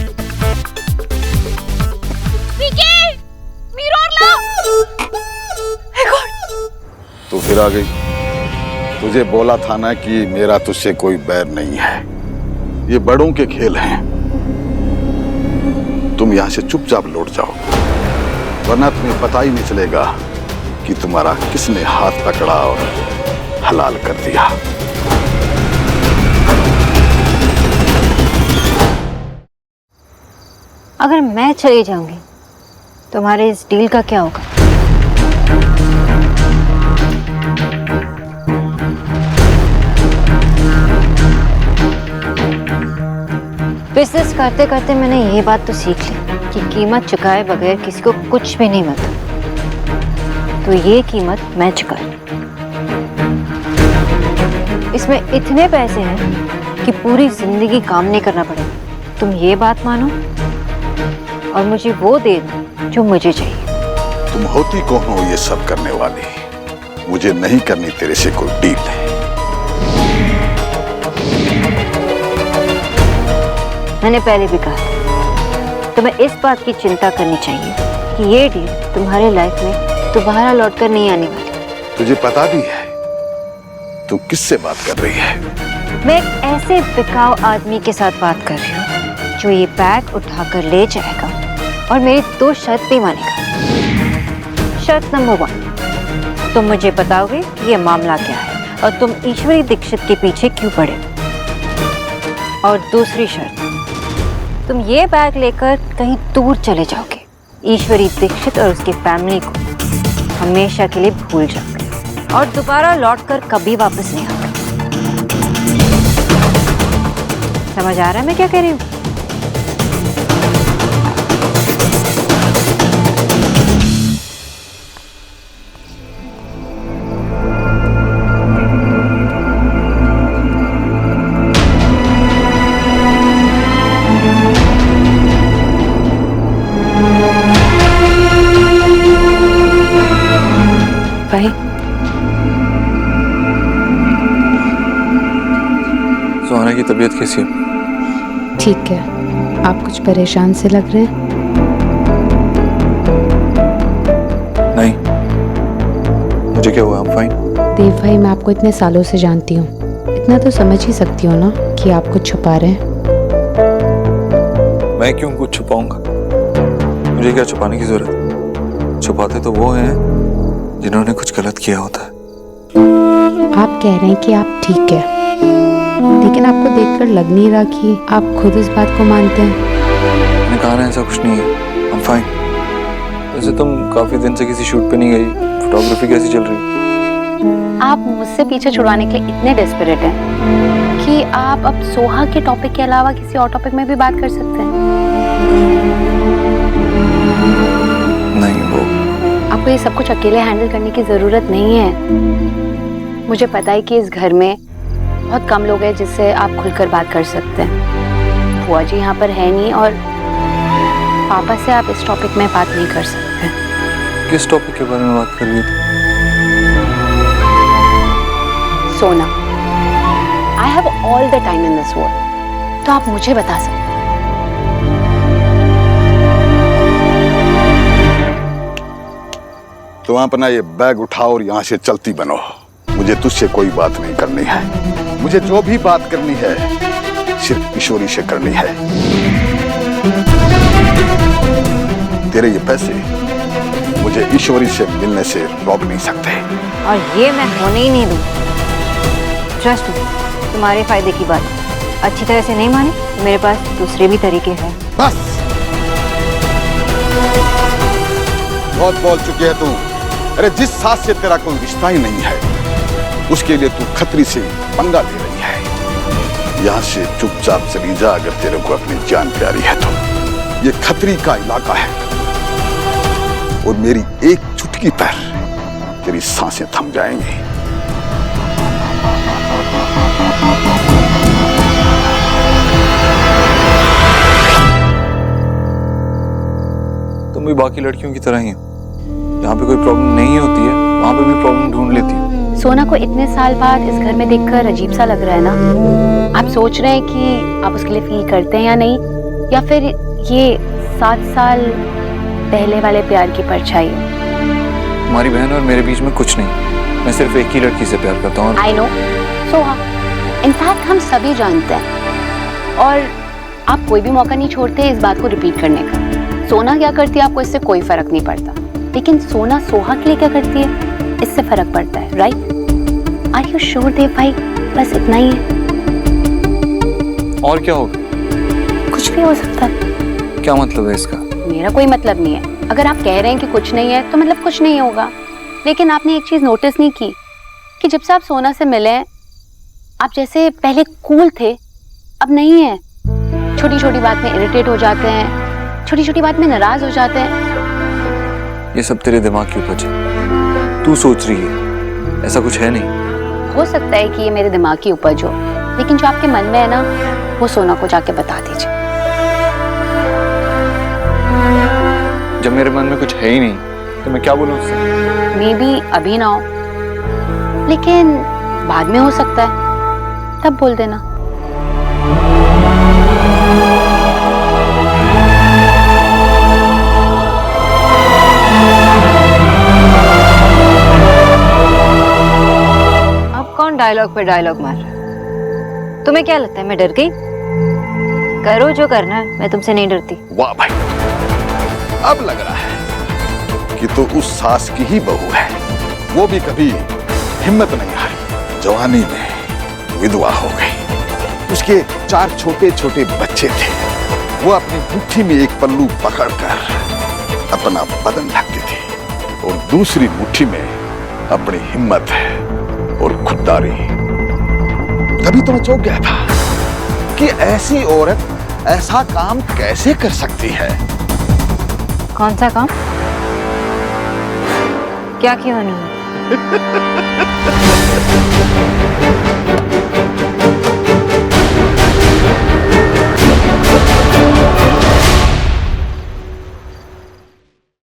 तू फिर आ गई। तुझे बोला था ना कि मेरा तुझसे कोई बैर नहीं है, ये बड़ों के खेल हैं। तुम यहाँ से चुपचाप लौट जाओ, वरना तुम्हें पता ही नहीं चलेगा कि तुम्हारा किसने हाथ पकड़ा और हलाल कर दिया। अगर मैं चली जाऊंगी तुम्हारे इस डील का क्या होगा? बिजनेस करते करते मैंने ये बात तो सीख ली कि कीमत चुकाए बगैर किसी को कुछ भी नहीं मिलता। तो ये कीमत मैं चुकाई। इसमें इतने पैसे हैं कि पूरी जिंदगी काम नहीं करना पड़ेगा। तुम ये बात मानो और मुझे वो दे दो जो मुझे चाहिए। तुम होती कौन हो ये सब करने वाली? मुझे नहीं करनी तेरे से कोई डील है। मैंने पहले भी कहा था, तुम्हें इस बात की चिंता करनी चाहिए कि ये डील तुम्हारे लाइफ में दोबारा लौटकर नहीं आने वाली। तुझे पता भी है तू किससे बात कर रही है? मैं एक ऐसे बिकाऊ आदमी के साथ बात कर रही हूँ जो ये बैग उठाकर ले जाएगा और मेरी 2 शर्त भी मानेगा। शर्त नंबर 1, तुम मुझे बताओगे कि ये मामला क्या है और तुम ईश्वरी दीक्षित के पीछे क्यों पड़े। और दूसरी शर्त, तुम ये बैग लेकर कहीं दूर चले जाओगे, ईश्वरी दीक्षित और उसकी फैमिली को हमेशा के लिए भूल जाओगे और दोबारा लौटकर कभी वापस नहीं आओगे। समझ आ रहा है मैं क्या कह रही हूँ? भाई सुहाना की तबीयत कैसी है? ठीक है, आप कुछ परेशान से लग रहे हैं। नहीं, मुझे क्या हुआ? I'm fine। देव भाई, मैं आपको इतने सालों से जानती हूँ, इतना तो समझ ही सकती हूँ ना कि आप कुछ छुपा रहे हैं। मैं क्यों कुछ छुपाऊंगा? मुझे क्या छुपाने की जरूरत? छुपाते तो वो हैं जिन्होंने कुछ गलत किया होता है। आप कह रहे हैं कि आप ठीक है, लेकिन आपको देखकर लग नहीं रहा कि आप खुद इस बात को मानते हैं। मैंने कहा ना ऐसा कुछ नहीं है। I'm fine। वैसे तुम काफी दिन से किसी शूट पे नहीं गई, फोटोग्राफी कैसी चल रही? आप मुझसे पीछे छुड़वाने के लिए इतने डेस्परेट हैं कि आप अब सोहा के टॉपिक के अलावा किसी और टॉपिक में भी बात कर सकते हैं। नहीं, वो आपको ये सब कुछ अकेले हैंडल करने की जरूरत नहीं है। मुझे पता है कि इस घर में बहुत कम लोग हैं जिससे आप खुलकर बात कर सकते हैं। बुआ जी यहाँ पर है नहीं और पापा से आप इस टॉपिक में बात नहीं कर सकते। किस टॉपिक के बारे में बात कर रही हो? सोना, I have all the time in this world, तो आप मुझे बता सकते हैं। तो अपना ये बैग उठाओ और यहाँ से चलती बनो। मुझे तुझसे कोई बात नहीं करनी है। मुझे जो भी बात करनी है सिर्फ ईश्वरी से करनी है। तेरे ये पैसे मुझे ईश्वरी से मिलने से रोक नहीं सकते। और ये मैं होने ही नहीं दूँ। ट्रस्ट मी, तुम्हारे फायदे की बात अच्छी तरह से नहीं माने तो मेरे पास दूसरे भी तरीके हैं। बस बहुत बोल चुकी है तू। अरे जिस सास से तेरा कोई रिश्ता ही नहीं है उसके लिए तू खतरी से पंगा ले रही है। यहाँ से चुपचाप चली जा अगर तेरे को अपनी जान प्यारी है तो। ये खतरी का इलाका है और मेरी एक चुटकी पर तेरी सांसें थम जाएंगी। तुम भी बाकी लड़कियों की तरह ही हो। यहाँ पे कोई प्रॉब्लम नहीं होती है, वहाँ पे भी प्रॉब्लम ढूंढ लेती हो। सोना को इतने साल बाद इस घर में देखकर अजीब सा लग रहा है ना। आप सोच रहे हैं कि आप उसके लिए फील करते हैं या नहीं, या फिर ये 7 साल पहले वाले प्यार की परछाई है? तुम्हारी बहन और मेरे बीच में कुछ नहीं। मैं सिर्फ एक ही लड़की से प्यार करता हूँ। आई नो सोहा, इनफैक्ट हम सभी जानते हैं और आप कोई भी मौका नहीं छोड़ते इस बात को रिपीट करने का। सोना क्या करती है आपको इससे कोई फर्क नहीं पड़ता, लेकिन सोना सोहा के लिए क्या करती है इससे फर्क पड़ता है, राइट? आर यू श्योर देव भाई? बस इतना ही है। और क्या होगा? कुछ भी हो सकता है। क्या मतलब है इसका? मेरा कोई मतलब नहीं है। अगर आप कह रहे हैं कि कुछ नहीं है तो मतलब कुछ नहीं होगा। लेकिन आपने एक चीज नोटिस नहीं की कि जब से आप सोना से मिले आप जैसे पहले कूल थे अब नहीं है। छोटी छोटी बात में इरिटेट हो जाते हैं, छोटी छोटी बात में नाराज हो जाते हैं। ये सब तेरे दिमाग की उपज है। तू सोच रही है, ऐसा कुछ है नहीं। हो सकता है कि ये मेरे दिमाग की उपज हो, लेकिन जो आपके मन में है ना वो सोना को जाके बता दीजिए। जब मेरे मन में कुछ है ही नहीं तो मैं क्या बोलूं उससे? मे बी अभी ना हो, लेकिन बाद में हो सकता है, तब बोल देना। अब कौन डायलॉग पे डायलॉग मार रहा है? तुम्हें क्या लगता है मैं डर गई? करो जो करना है, मैं तुमसे नहीं डरती। वाह भाई, अब लग रहा है कि तो उस सास की ही बहू है। वो भी कभी हिम्मत नहीं हारी, जवानी में विधवा हो गई। उसके 4 छोटे छोटे बच्चे थे, वो अपनी मुट्ठी में एक पल्लू पकड़कर अपना बदन ढकती थी और दूसरी मुट्ठी में अपनी हिम्मत और खुददारी। तभी तो मैं चौंक गया था कि ऐसी औरत ऐसा काम कैसे कर सकती है। कौन सा काम? क्या किया उन्होंने?